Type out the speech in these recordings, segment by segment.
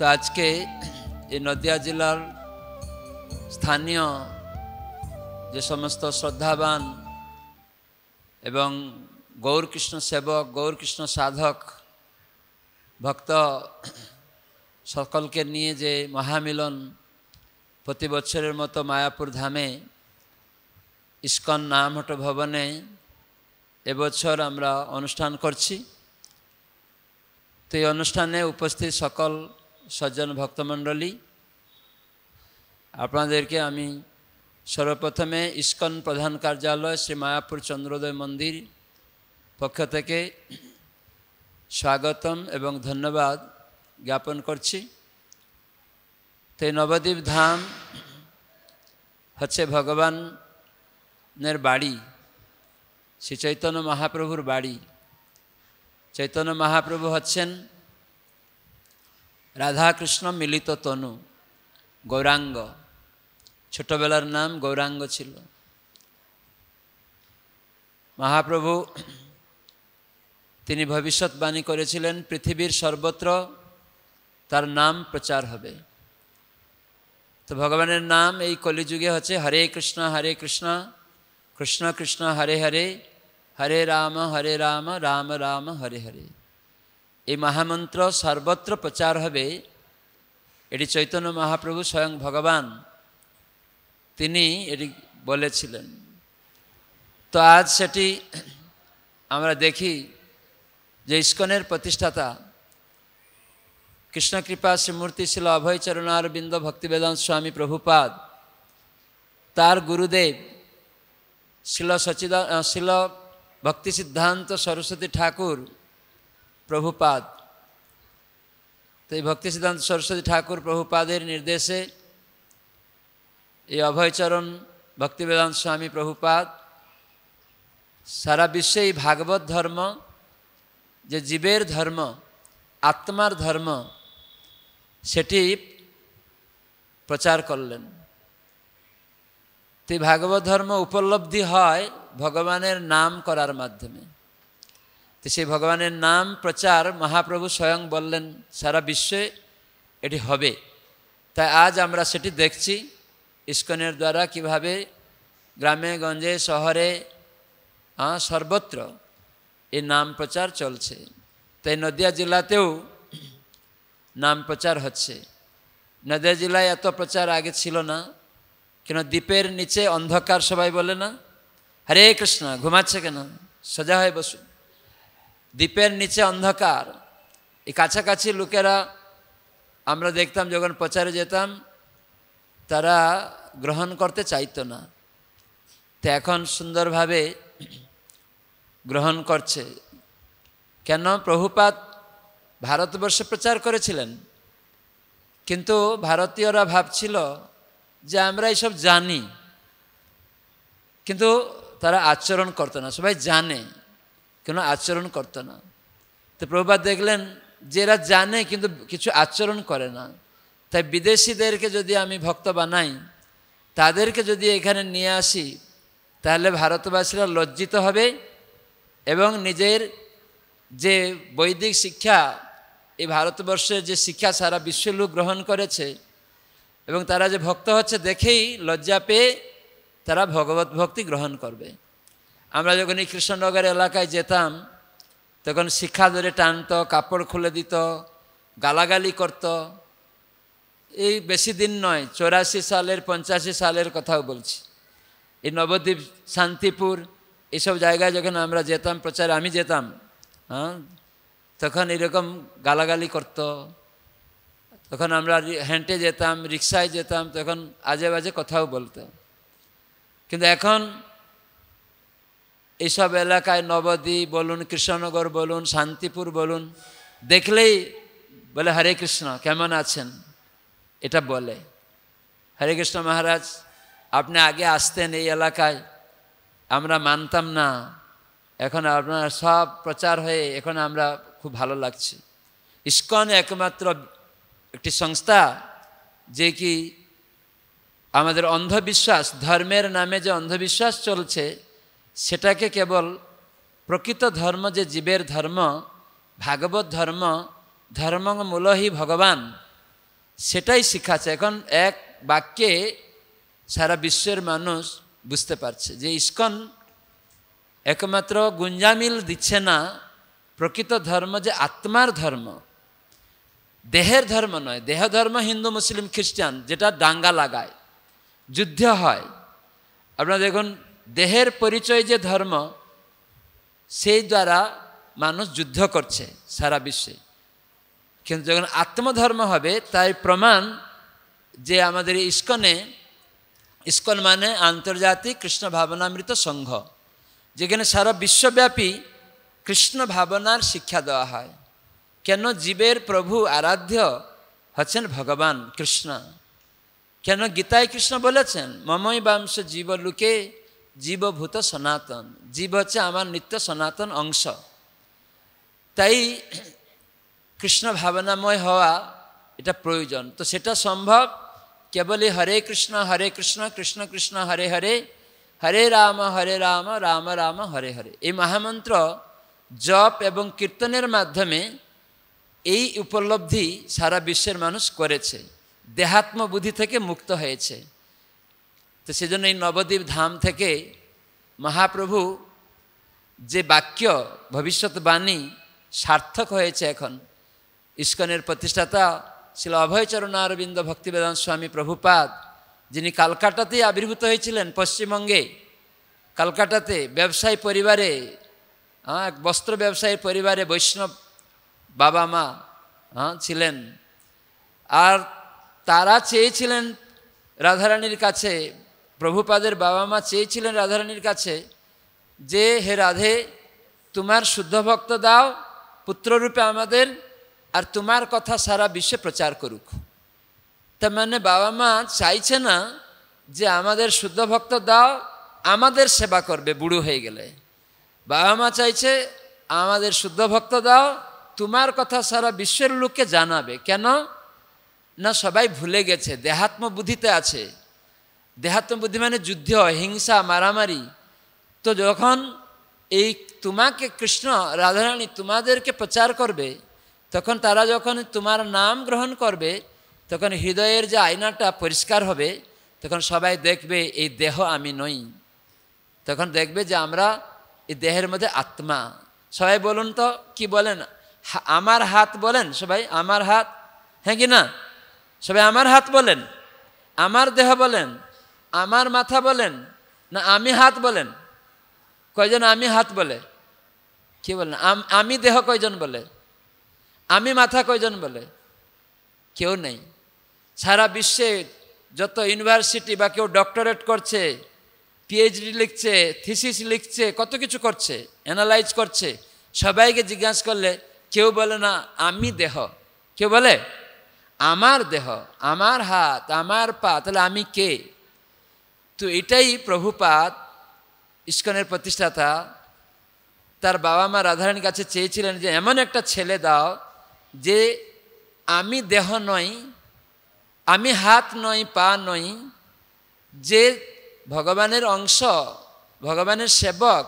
তো আজকে এই নদিয়া জেলার স্থানীয় যে সমস্ত শ্রদ্ধাবান এবং গৌরকৃষ্ণ সেবক গৌরকৃষ্ণ সাধক ভক্ত সকলকে নিয়ে যে মহামিলন প্রতি বছরের মতো মায়াপুর ধামে ইস্কন নামহট্ট ভবনে এবছর আমরা অনুষ্ঠান করছি। তো এই অনুষ্ঠানে উপস্থিত সকল সজ্জন ভক্তমণ্ডলী, আপনাদেরকে আমি সর্বপ্রথমে ইস্কন প্রধান কার্যালয় শ্রী মায়াপুর চন্দ্রোদয় মন্দির পক্ষ থেকে স্বাগতম এবং ধন্যবাদ জ্ঞাপন করছি। তো এই নবদ্বীপ ধাম হচ্ছে ভগবানের বাড়ি, শ্রী চৈতন্য মহাপ্রভুর বাড়ি। চৈতন্য মহাপ্রভু হচ্ছেন রাধাকৃষ্ণ মিলিত তনু, গৌরাঙ্গ। ছোটবেলার নাম গৌরাঙ্গ ছিল। মহাপ্রভু তিনি ভবিষ্যৎবাণী করেছিলেন পৃথিবীর সর্বত্র তার নাম প্রচার হবে। তো ভগবানের নাম এই কলিযুগে হচ্ছে হরে কৃষ্ণ কৃষ্ণ কৃষ্ণ হরে হরে, হরে রাম রাম রাম হরে হরে। এই মহামন্ত্র সর্বত্র প্রচার হবে, এটি চৈতন্য মহাপ্রভু স্বয়ং ভগবান তিনি এটি বলেছিলেন। তো আজ সেটি আমরা দেখি যে ইস্কনের প্রতিষ্ঠাতা কৃষ্ণকৃপা শ্রীমূর্তি ছিল অভয়চরণারবিন্দ ভক্তিবেদান্ত স্বামী প্রভুপাদ, তার গুরুদেব শিল ভক্তি সিদ্ধান্ত সরস্বতী ঠাকুর প্রভুপাদ। তো এই ভক্তি সিদ্ধান্ত সরস্বতী ঠাকুর প্রভুপাদের নির্দেশে এই অভয়চরণ ভক্তিবেদান্ত স্বামী প্রভুপাদ সারা বিশ্বে এই ভাগবত ধর্ম, যে জীবের ধর্ম, আত্মার ধর্ম, সেটি প্রচার করলেন। তো ভাগবত ধর্ম উপলব্ধি হয় ভগবানের নাম করার মাধ্যমে। তো সেই ভগবানের নাম প্রচার মহাপ্রভু স্বয়ং বললেন সারা বিশ্বে এটি হবে। তাই আজ আমরা সেটি দেখছি ইস্কনের দ্বারা কিভাবে গ্রামে গঞ্জে শহরে সর্বত্র এই নাম প্রচার চলছে। তাই নদিয়া জেলাতেও নাম প্রচার হচ্ছে। নদিয়া জেলায় এত প্রচার আগে ছিল না, কেন দ্বীপের নিচে অন্ধকার, সবাই বলে না হরে কৃষ্ণ, ঘুমাচ্ছে কেন, সোজা হয়ে বসুন। দ্বীপের নিচে অন্ধকার। এই কাছাকাছি লোকেরা আমরা দেখতাম যখন প্রচারে যেতাম তারা গ্রহণ করতে চাইতো না। তো এখন সুন্দরভাবে গ্রহণ করছে। কেন? প্রভুপাদ ভারতবর্ষে প্রচার করেছিলেন, কিন্তু ভারতীয়রা ভাবছিল যে আমরা এইসব জানি, কিন্তু তারা আচরণ করতো না। সবাই জানে কেন আচরণ করতো না। তো প্রভুপাদ দেখলেন যে এরা জানে কিন্তু কিছু আচরণ করে না। তাই বিদেশিদেরকে যদি আমি ভক্ত বানাই, তাদেরকে যদি এখানে নিয়ে আসি, তাহলে ভারতবাসীরা লজ্জিত হবে এবং নিজের যে বৈদিক শিক্ষা, এই ভারতবর্ষের যে শিক্ষা সারা বিশ্বের লোক গ্রহণ করেছে এবং তারা যে ভক্ত হচ্ছে দেখেই লজ্জা পেয়ে তারা ভগবত ভক্তি গ্রহণ করবে। আমরা যখন এই কৃষ্ণনগর এলাকায় যেতাম তখন শিক্ষা ধরে টানতো, কাপড় খুলে দিত, গালাগালি করত। এই বেশি দিন নয়, 84 সালের 85 সালের কথাও বলছি। এই নবদ্বীপ, শান্তিপুর, এইসব জায়গায় যখন আমরা যেতাম প্রচারে, আমি যেতাম, তখন এরকম গালাগালি করত। তখন আমরা হেঁটে যেতাম, রিক্সায় যেতাম, তখন আজে বাজে কথাও বলতো। কিন্তু এখন এইসব এলাকায় নবদ্বীপ বলুন, কৃষ্ণনগর বলুন, শান্তিপুর বলুন, দেখলেই বলে হরে কৃষ্ণ, কেমন আছেন, এটা বলে। হরে কৃষ্ণ মহারাজ, আপনি আগে আসতেন এই এলাকায়, আমরা মানতাম না, এখন আপনার সব প্রচার হয়ে এখন আমরা খুব ভালো লাগছে। ইস্কন একমাত্র একটি সংস্থা যে কি আমাদের অন্ধবিশ্বাস, ধর্মের নামে যে অন্ধবিশ্বাস চলছে, সেটাকে কেবল প্রকৃত ধর্ম, যে জীবের ধর্ম, ভাগবত ধর্ম, ধর্মং মূলহি ভগবান, সেটাই শিখাচ্ছে। এখন এক বাক্যে সারা বিশ্বের মানুষ বুঝতে পারছে যে ইস্কন একমাত্র গুঞ্জামিল দিচ্ছে না প্রকৃত ধর্ম যে আত্মার ধর্ম, দেহের ধর্ম নয়। দেহ ধর্ম হিন্দু মুসলিম খ্রিস্টান, যেটা দাঙ্গা লাগায়, যুদ্ধ হয়। আপনারা দেখুন দেহের পরিচয় যে ধর্ম, সেই দ্বারা মানুষ যুদ্ধ করছে সারা বিশ্বে। কিন্তু যখন আত্মধর্ম হবে, তাই প্রমাণ যে আমাদের ইস্কন মানে আন্তর্জাতিক কৃষ্ণ ভাবনামৃত সংঘ, যেখানে সারা বিশ্বব্যাপী কৃষ্ণ ভাবনার শিক্ষা দেওয়া হয়। কেন? জীবের প্রভু আরাধ্য হচ্ছেন ভগবান কৃষ্ণ। কেন? গীতায় কৃষ্ণ বলেছেন মমই বাংশ জীবলোকে জীবভূত সনাতন, জীব হচ্ছে আমার নিত্য সনাতন অংশ। তাই কৃষ্ণ ভাবনাময় হওয়া এটা প্রয়োজন। তো সেটা সম্ভব কেবলই হরে কৃষ্ণ কৃষ্ণ কৃষ্ণ হরে হরে, হরে রাম রাম রাম হরে হরে। এই মহামন্ত্র জপ এবং কীর্তনের মাধ্যমে এই উপলব্ধি সারা বিশ্বের মানুষ করেছে, দেহাত্ম বুদ্ধি থেকে মুক্ত হয়েছে। তো সেজন্য এই নবদ্বীপ ধাম থেকে মহাপ্রভু যে বাক্য ভবিষ্যৎবাণী সার্থক হয়েছে। এখন ইস্কনের প্রতিষ্ঠাতা ছিল অভয়চরণ অরবিন্দ ভক্তিবেদান্ত স্বামী প্রভুপাদ, যিনি কালকাটাতেই আবির্ভূত হয়েছিলেন, পশ্চিমবঙ্গে কালকাটাতে ব্যবসায়ী পরিবারে, এক বস্ত্র ব্যবসায়ী পরিবারে বৈষ্ণব বাবা মা ছিলেন। আর তারা চেয়েছিলেন রাধারানীর কাছে, প্রভুপাদের বাবা মা চেয়েছিলেন রাধারানীর কাছে যে হে রাধে, তোমার শুদ্ধ ভক্ত দাও পুত্ররূপে আমাদের, আর তোমার কথা সারা বিশ্বে প্রচার করুক। তার মানে বাবা মা চাইছে না যে আমাদের শুদ্ধ ভক্ত দাও, আমাদের সেবা করবে বুড়ো হয়ে গেলে। বাবা মা চাইছে আমাদের শুদ্ধ ভক্ত দাও, তোমার কথা সারা বিশ্বের লোককে জানাবে। কেন না? সবাই ভুলে গেছে, দেহাত্ম বুদ্ধিতে আছে। দেহাত্ম বুদ্ধি মানে যুদ্ধ, হিংসা, মারামারি। তো যখন এই তোমাকে কৃষ্ণ রাধারানী তোমাদেরকে প্রচার করবে, তখন তারা যখন তোমার নাম গ্রহণ করবে, তখন হৃদয়ের যে আয়নাটা পরিষ্কার হবে। তখন সবাই দেখবে এই দেহ আমি নই, তখন দেখবে যে আমরা এই দেহের মধ্যে আত্মা। সবাই বলুন তো, কি বলেন? আমার হাত বলেন সবাই, আমার হাত, হ্যাঁ কি না? সবাই আমার হাত বলেন, আমার দেহ বলেন, আমার মাথা বলেন, না আমি হাত বলেন? কয়জন আমি হাত বলে? কি বলেন? আমি দেহ কয়জন বলে? আমি মাথা কয়জন বলে? কেউ নেই। সারা বিশ্বে যত ইউনিভার্সিটি বা কেউ ডক্টরেট করছে, পিএইচডি লিখছে, থিসিস লিখছে, কত কিছু করছে, অ্যানালাইজ করছে, সবাইকে জিজ্ঞাসা করলে কেউ বলে না আমি দেহ। কেউ বলে আমার দেহ, আমার হাত, আমার পা। তাহলে আমি কে? তো এটাই প্রভুপাদ ইস্কনের প্রতিষ্ঠাতা তার বাবা মা রাধারানীর কাছে চেয়েছিলেন যে এমন একটা ছেলে দাও যে আমি দেহ নই, আমি হাত নই, পা নই, যে ভগবানের অংশ, ভগবানের সেবক,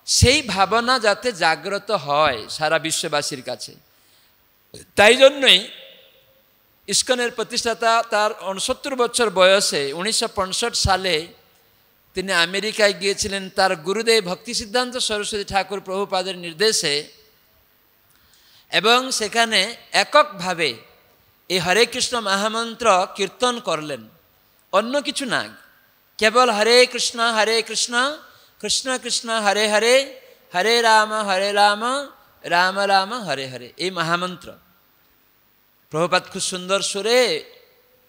সেই ভাবনা যাতে জাগ্রত হয় সারা বিশ্ববাসীর কাছে। তাই জন্যই ইস্কনের প্রতিষ্ঠাতা তার 69 বছর বয়সে 1965 সালে তিনি আমেরিকায় গিয়েছিলেন তার গুরুদেব ভক্তি সিদ্ধান্ত সরস্বতী ঠাকুর প্রভুপাদের নির্দেশে, এবং সেখানে এককভাবে এই হরে কৃষ্ণ মহামন্ত্র কীর্তন করলেন। অন্য কিছু না, কেবল হরে কৃষ্ণ কৃষ্ণ কৃষ্ণ হরে হরে, হরে রাম রাম রাম হরে হরে, এই মহামন্ত্র। প্রভুপাদ খুব সুন্দর সুরে,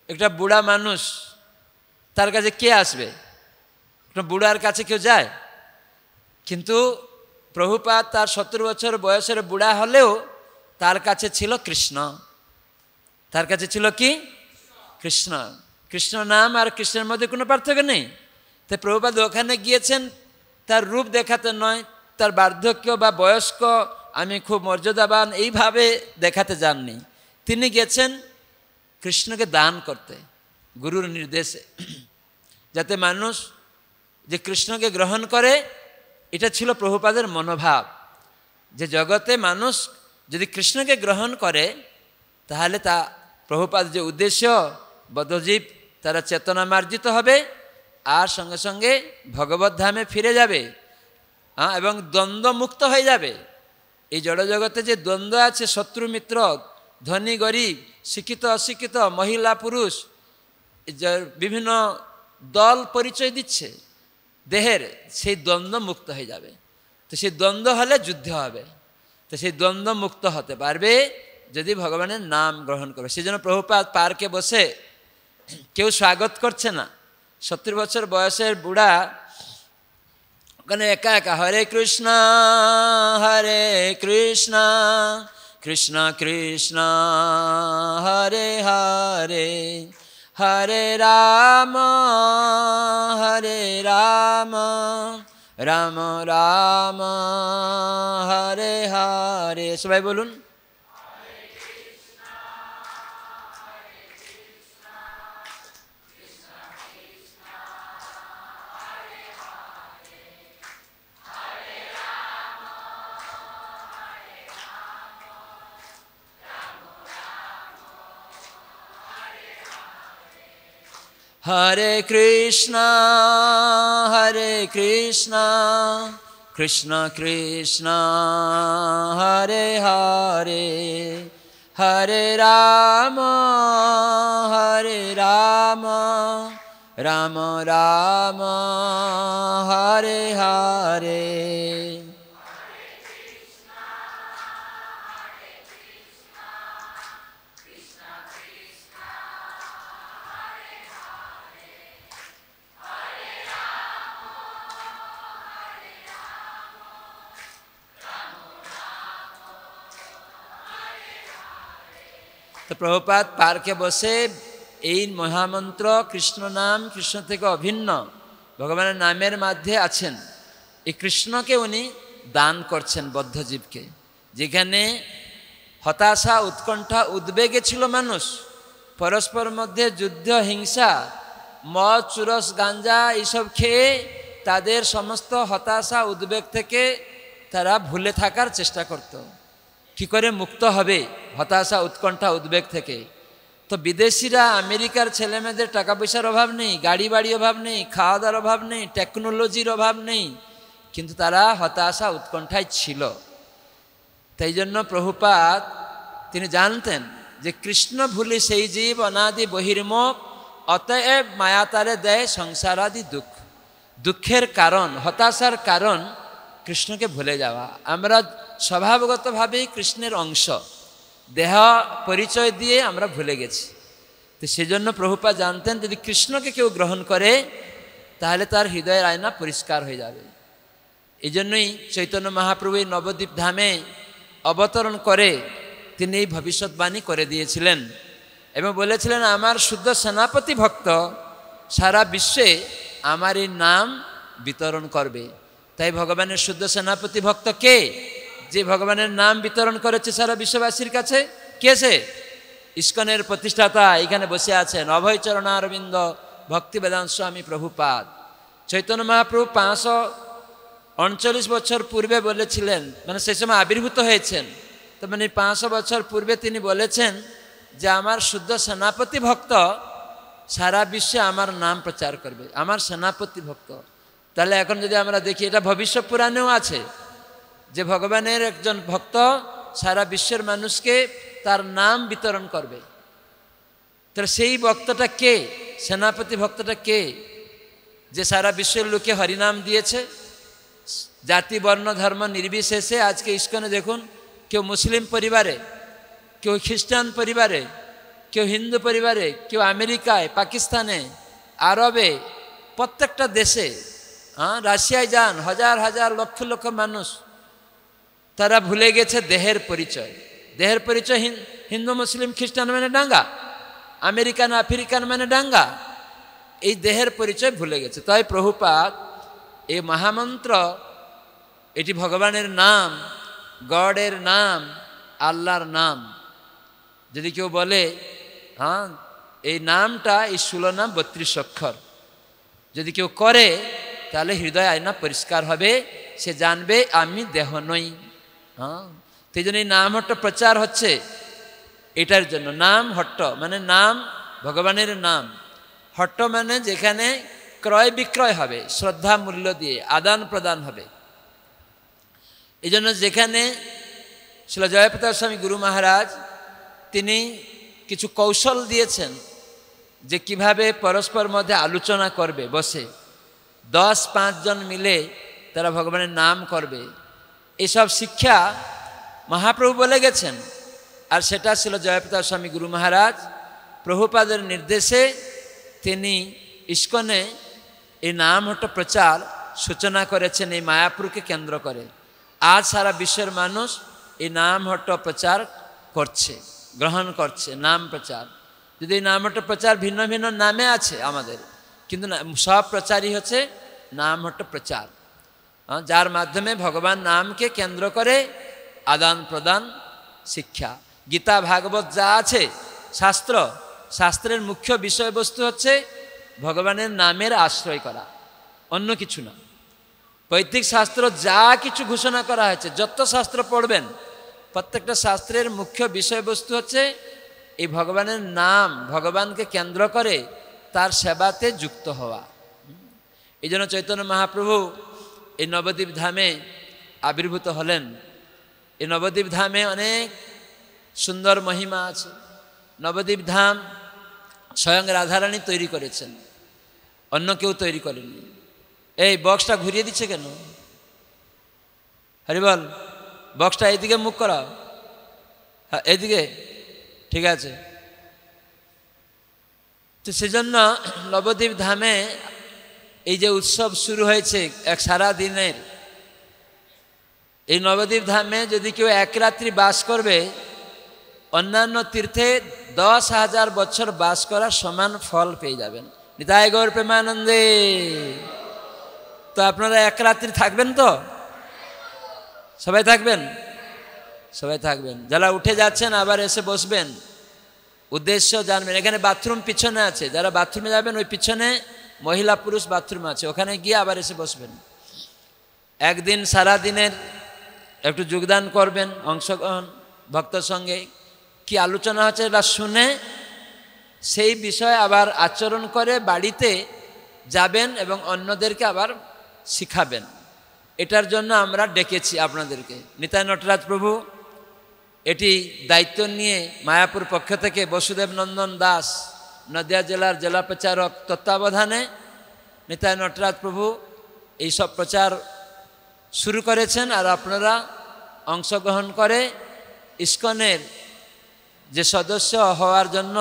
একটা বুড়া মানুষ, তার কাছে কে আসবে? একটা বুড়ার কাছে কেউ যায়? কিন্তু প্রভুপাদ তার 70 বছর বয়সের বুড়া হলেও তার কাছে ছিল কৃষ্ণ। তার কাছে ছিল কি? কৃষ্ণ। কৃষ্ণ নাম আর কৃষ্ণের মধ্যে কোনো পার্থক্য নেই। তাই প্রভুপাদ ওখানে গিয়েছেন তার রূপ দেখাতে নয়, তার বার্ধক্য বা বয়স্ক, আমি খুব মর্যাদাবান, এইভাবে দেখাতে যাননি। তিনি গেছেন কৃষ্ণকে দান করতে, গুরুর নির্দেশে, যাতে মানুষ যে কৃষ্ণকে গ্রহণ করে। এটা ছিল প্রভুপাদের মনোভাব, যে জগতে মানুষ যদি কৃষ্ণকে গ্রহণ করে তাহলে তা প্রভুপাদ যে উদ্দেশ্য, বদ্ধজীব তারা চেতনা মার্জিত হবে আর সঙ্গে সঙ্গে ভগবত ধামে ফিরে যাবে, এবং দ্বন্দ্ব মুক্ত হয়ে যাবে। এই জড়জগতে যে দ্বন্দ্ব আছে, শত্রু মিত্র, ধনী গরিব, শিক্ষিত অশিক্ষিত, মহিলা পুরুষ, বিভিন্ন দল পরিচয় দিচ্ছে দেহের, সেই দ্বন্দ্ব মুক্ত হয়ে যাবে। তো সেই দ্বন্দ্ব হলে যুদ্ধ হবে। তো সেই দ্বন্দ্ব মুক্ত হতে পারবে যদি ভগবানের নাম গ্রহণ করবে। সেই জন্য প্রভুপাদ পার্কে বসে, কেউ স্বাগত করছে না, 70 বছর বয়সের বুড়া ওখানে একা একা হরে কৃষ্ণ কৃষ্ণ কৃষ্ণ হরে হরে, হরে রাম রাম রাম হরে হরে। সবাই বলুন হরে কৃষ্ণ কৃষ্ণ কৃষ্ণ হরে হরে, হরে রাম রাম রাম হরে হরে। তো প্রভুপাদ পার্কে বসে এই মহামন্ত্র কৃষ্ণ নাম, কৃষ্ণ থেকে অভিন্ন ভগবানের নামের মধ্যে আছেন। এই কৃষ্ণকে উনি দান করছেন বদ্ধজীবকে। যেখানে হতাশা, উৎকণ্ঠা, উদ্বেগে ছিল মানুষ, পরস্পর মধ্যে যুদ্ধ, হিংসা, মদ, চুরস, গাঞ্জা এইসব খেয়ে তাদের সমস্ত হতাশা, উদ্বেগ থেকে তারা ভুলে থাকার চেষ্টা করত। কী করে মুক্ত হবে হতাশা, উৎকণ্ঠা, উদ্বেগ থেকে? তো বিদেশিরা, আমেরিকার ছেলেমেয়েদের টাকা পয়সার অভাব নেই, গাড়ি বাড়ি অভাব নেই, খাওয়া দাওয়ার অভাব নেই, টেকনোলজির অভাব নেই, কিন্তু তারা হতাশা, উৎকণ্ঠায় ছিল। তাই জন্য প্রভুপাদ তিনি জানতেন যে কৃষ্ণ ভুলি সেই জীব অনাদি বহির্মুখ, অতএব মায়া তারে দেয় সংসারাদি দুঃখ। দুঃখের কারণ, হতাশার কারণ কৃষ্ণকে ভুলে যাওয়া। আমরা স্বভাবগতভাবেই কৃষ্ণের অংশ, দেহ পরিচয় দিয়ে আমরা ভুলে গেছি। তো সেজন্য প্রভুপাদ জানতেন যদি কৃষ্ণকে কেউ গ্রহণ করে তাহলে তার হৃদয়ের আয়না পরিষ্কার হয়ে যাবে। এই জন্যই চৈতন্য মহাপ্রভু এই নবদ্বীপ ধামে অবতরণ করে তিনি এই ভবিষ্যৎবাণী করে দিয়েছিলেন এবং বলেছিলেন, আমার শুদ্ধ সেনাপতি ভক্ত সারা বিশ্বে আমার এই নাম বিতরণ করবে। তাই ভগবানের শুদ্ধ সেনাপতি ভক্ত কে? যে ভগবানের নাম বিতরণ করেছে সারা বিশ্ববাসীর কাছে। কে সে? ইস্কনের প্রতিষ্ঠাতা এখানে বসে আছেন, অভয় চরণারবিন্দ ভক্তি বেদান্ত স্বামী প্রভুপাদ। চৈতন্য মহাপ্রভু 539 বছর পূর্বে বলেছিলেন, মানে সেই সময় আবির্ভূত হয়েছেন, তো মানে 500 বছর পূর্বে তিনি বলেছেন যে আমার শুদ্ধ সেনাপতি ভক্ত সারা বিশ্বে আমার নাম প্রচার করবে, আমার সেনাপতি ভক্ত। তাহলে এখন যদি আমরা দেখি, এটা ভবিষ্যৎ পুরাণেও আছে যে ভগবানের একজন ভক্ত সারা বিশ্বের মানুষকে তার নাম বিতরণ করবে। তাহলে সেই ভক্তটা কে? সেনাপতি ভক্তটা কে? যে সারা বিশ্বের লোকে হরিনাম দিয়েছে, জাতি, বর্ণ, ধর্ম নির্বিশেষে। আজকে ইস্কনে দেখুন, কেউ মুসলিম পরিবারে, কেউ খ্রিস্টান পরিবারে, কেউ হিন্দু পরিবারে, কেউ আমেরিকায়, পাকিস্তানে, আরবে, প্রত্যেকটা দেশে, রাশিয়ায় যান, হাজার হাজার লক্ষ লক্ষ মানুষ, তারা ভুলে গেছে দেহের পরিচয়। দেহের পরিচয় হিন্দু, মুসলিম, খ্রিস্টান মানে ডাঙ্গা, আমেরিকান, আফ্রিকান মানে ডাঙ্গা। এই দেহের পরিচয় ভুলে গেছে। তাই প্রভুপাদ এই মহামন্ত্র, এটি ভগবানের নাম, গডের নাম, আল্লাহর নাম। যদি কেউ বলে এই নামটা, এই 16 নাম 32 অক্ষর, যদি কেউ করে তাহলে হৃদয় আয়না পরিষ্কার হবে, সে জানবে আমি দেহ নই। সেই জন্য এই নামটা প্রচার হচ্ছে। এটার জন্য নাম হট্ট মানে নাম ভগবানের নাম, হট্ট মানে যেখানে ক্রয় বিক্রয় হবে, শ্রদ্ধা মূল্য দিয়ে আদান প্রদান হবে। এই জন্য যেখানে শ্রীল জয়প্রতাপ স্বামী গুরু মহারাজ তিনি কিছু কৌশল দিয়েছেন যে কিভাবে পরস্পর মধ্যে আলোচনা করবে, বসে 10-5 জন মিলে তারা ভগবানের নাম করবে, এসব শিক্ষা মহাপ্রভু বলে গেছেন। আর সেটা ছিল জয়প্রতাপ স্বামী গুরু মহারাজ প্রভুপাদের নির্দেশে তিনি ইস্কনে এই নাম হট্ট প্রচার সূচনা করেছেন এই মায়াপুরকে কেন্দ্র করে। আজ সারা বিশ্বের মানুষ এই নাম হট্ট প্রচার করছে, গ্রহণ করছে নাম প্রচার। যদি এই নাম হট্ট প্রচার ভিন্ন ভিন্ন নামে আছে আমাদের, কিন্তু সব প্রচারই হচ্ছে নাম হট্ট প্রচার, যার মাধ্যমে ভগবান নামকে কেন্দ্র করে আদান প্রদান শিক্ষা। গীতা ভাগবত যা আছে শাস্ত্র, শাস্ত্রের মুখ্য বিষয়বস্তু হচ্ছে ভগবানের নামের আশ্রয় করা, অন্য কিছু না। বৈদিক শাস্ত্র যা কিছু ঘোষণা করা হয়েছে, যত শাস্ত্র পড়বেন প্রত্যেকটা শাস্ত্রের মুখ্য বিষয়বস্তু হচ্ছে এই ভগবানের নাম, ভগবানকে কেন্দ্র করে তার সেবাতে যুক্ত হওয়া। এই জন্য চৈতন্য মহাপ্রভু এই নবদ্বীপ ধামে আবির্ভূত হলেন। এই নবদ্বীপ ধামে অনেক সুন্দর মহিমা আছে। নবদ্বীপ ধাম স্বয়ং রাধারানী তৈরি করেছেন, অন্য কেউ তৈরি করেনি। এই বক্সটা ঘুরিয়ে দিচ্ছে কেন? হরিবল, বক্সটা এইদিকে মুখ করা, হ্যাঁ এইদিকে, ঠিক আছে। তো সেজন্য নবদ্বীপ ধামে এই যে উৎসব শুরু হয়েছে এক সারা দিনের, এই নবদ্বীপ ধামে যদি কেউ এক রাত্রি বাস করবে, অন্যান্য তীর্থে 10,000 বছর বাস করার সমান ফল পেয়ে যাবেন। নিতাই গৌর প্রেমানন্দে। তো আপনারা এক রাত্রি থাকবেন তো? সবাই থাকবেন? সবাই থাকবেন। যারা উঠে যাচ্ছেন আবার এসে বসবেন, উদ্দেশ্য জানবেন। এখানে বাথরুম পিছনে আছে, যারা বাথরুমে যাবেন ওই পিছনে মহিলা পুরুষ বাথরুম আছে, ওখানে গিয়ে আবার এসে বসবেন। একদিন সারা দিনের একটু যোগদান করবেন, অংশগ্রহণ, ভক্তর সঙ্গে কি আলোচনা হচ্ছে এটা শুনে সেই বিষয়ে আবার আচরণ করে বাড়িতে যাবেন এবং অন্যদেরকে আবার শিখাবেন। এটার জন্য আমরা ডেকেছি আপনাদেরকে। নিতাই নটরাজ প্রভু এটি দায়িত্ব নিয়ে মায়াপুর পক্ষ থেকে বসুদেব নন্দন দাস নদিয়া জেলার জেলা প্রচারক তত্ত্বাবধানে নিতাই নটরাজ প্রভু এইসব প্রচার শুরু করেছেন। আর আপনারা অংশগ্রহণ করে ইস্কনের যে সদস্য হওয়ার জন্য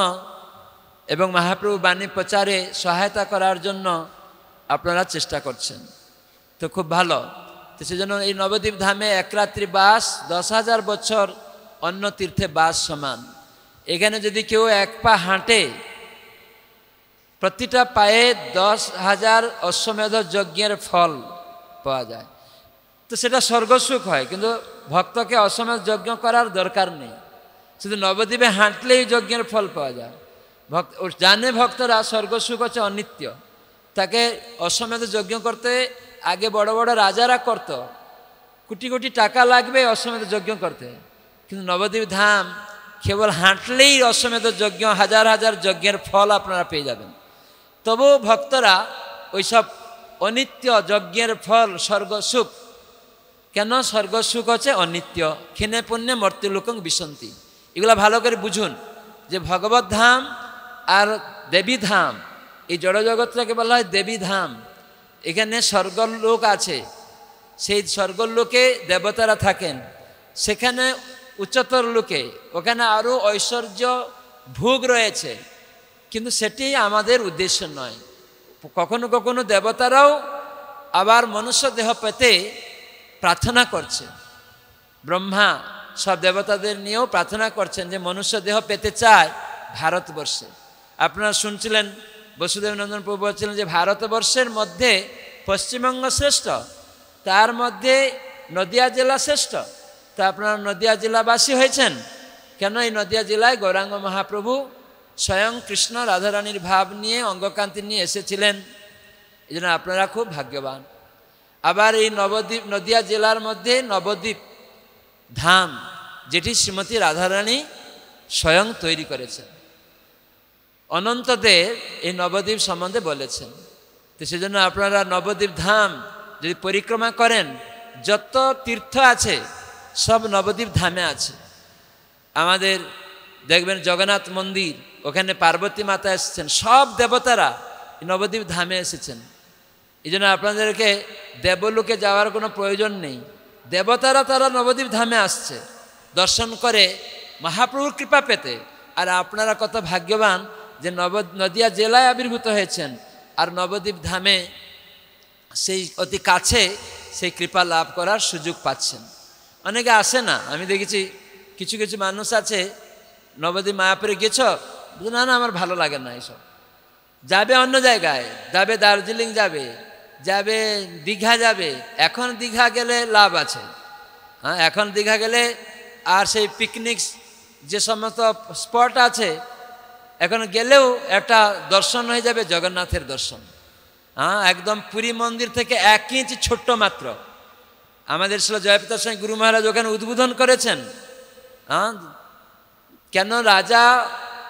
এবং মহাপ্রভু বাণী প্রচারে সহায়তা করার জন্য আপনারা চেষ্টা করছেন, তো খুব ভালো। তো সেজন্য এই নবদ্বীপ ধামে এক রাত্রি বাস 10,000 বছর অন্য তীর্থে বাস সমান। এখানে যদি কেউ এক পা হাঁটে, প্রতিটা পায়ে 10,000 অশ্বমেধ যজ্ঞের ফল পাওয়া যায়। তো সেটা স্বর্গসুখ হয়, কিন্তু ভক্তকে অশ্বমেধ যজ্ঞ করার দরকার নেই, শুধু নবদ্বীপে হাঁটলেই যজ্ঞের ফল পাওয়া যায়। জানে ভক্তরা স্বর্গসুখ হচ্ছে অনিত্য, তাকে অশ্বমেধ যজ্ঞ করতে আগে বড় বড় রাজারা করত, কোটি কোটি টাকা লাগবে অশ্বমেধ যজ্ঞ করতে, কিন্তু নবদ্বীপ ধাম কেবল হাঁটলেই অশ্বমেধ যজ্ঞ, হাজার হাজার যজ্ঞের ফল আপনারা পেয়ে যাবেন। তবু ভক্তরা ওইসব অনিত্য যজ্ঞের ফল স্বর্গসুখ, কেন স্বর্গসুখ হচ্ছে অনিত্য, ক্ষীণে পুণ্যে মর্ত্যলোকং বিশন্তি। এগুলো ভালো করে বুঝুন যে ভগবত ধাম আর দেবী ধাম, এই জড়জগৎটাকে বলা হয় দেবী ধাম। এখানে স্বর্গলোক আছে, সেই স্বর্গলোকে দেবতারা থাকেন, সেখানে উচ্চতর লোকে, ওখানে আরও ঐশ্বর্য ভোগ রয়েছে, কিন্তু সেটি আমাদের উদ্দেশ্য নয়। কখনো কখনো দেবতারাও আবার মনুষ্য দেহ পেতে প্রার্থনা করছে। ব্রহ্মা সব দেবতাদের নিয়েও প্রার্থনা করছেন যে মনুষ্য দেহ পেতে চায় ভারতবর্ষে। আপনারা শুনছিলেন বসুদেব নন্দন প্রভু বলছিলেন যে ভারতবর্ষের মধ্যে পশ্চিমবঙ্গ শ্রেষ্ঠ, তার মধ্যে নদিয়া জেলা শ্রেষ্ঠ। তা আপনারা নদিয়া জেলাবাসী হয়েছেন কেন? এই নদিয়া জেলায় গৌরাঙ্গ মহাপ্রভু স্বয়ং কৃষ্ণ রাধারানীর ভাব নিয়ে অঙ্গকান্তি নিয়ে এসেছিলেন, এই জন্য আপনারা খুব ভাগ্যবান। আবার এই নবদ্বীপ, নদিয়া জেলার মধ্যে নবদ্বীপ ধাম, যেটি শ্রীমতী রাধারানী স্বয়ং তৈরি করেছেন। অনন্তদেব এই নবদ্বীপ সম্বন্ধে বলেছেন। তো সেজন্য আপনারা নবদ্বীপ ধাম যদি পরিক্রমা করেন, যত তীর্থ আছে সব নবদ্বীপ ধামে আছে। আমাদের দেখবেন জগন্নাথ মন্দির, ওখানে পার্বতী মাতা এসেছেন, সব দেবতারা নবদ্বীপ ধামে এসেছেন। এই জন্য আপনাদেরকে দেবলোকে যাওয়ার কোনো প্রয়োজন নেই, দেবতারা তারা নবদ্বীপ ধামে আসছে দর্শন করে মহাপ্রভুর কৃপা পেতে। আর আপনারা কত ভাগ্যবান যে নদিয়া জেলায় আবির্ভূত হয়েছেন, আর নবদ্বীপ ধামে সেই অতি কাছে সেই কৃপা লাভ করার সুযোগ পাচ্ছেন। অনেকে আসে না, আমি দেখেছি কিছু কিছু মানুষ আছে নবদ্বীপ মায়াপুরে গেছ, না না আমার ভালো লাগে না এইসব, যাবে অন্য জায়গায়, যাবে দার্জিলিং যাবে, যাবে দীঘা যাবে। এখন দীঘা গেলে লাভ আছে, হ্যাঁ এখন দীঘা গেলে আর সেই পিকনিক যে সমস্ত স্পট আছে, এখন গেলেও একটা দর্শন হয়ে যাবে, জগন্নাথের দর্শন। হ্যাঁ একদম পুরী মন্দির থেকে 1 ইঞ্চি ছোট্ট মাত্র। আমাদের ছিল জয়প্রতাপ স্বামী গুরু মহারাজ ওখানে উদ্বোধন করেছেন। হ্যাঁ কেন রাজা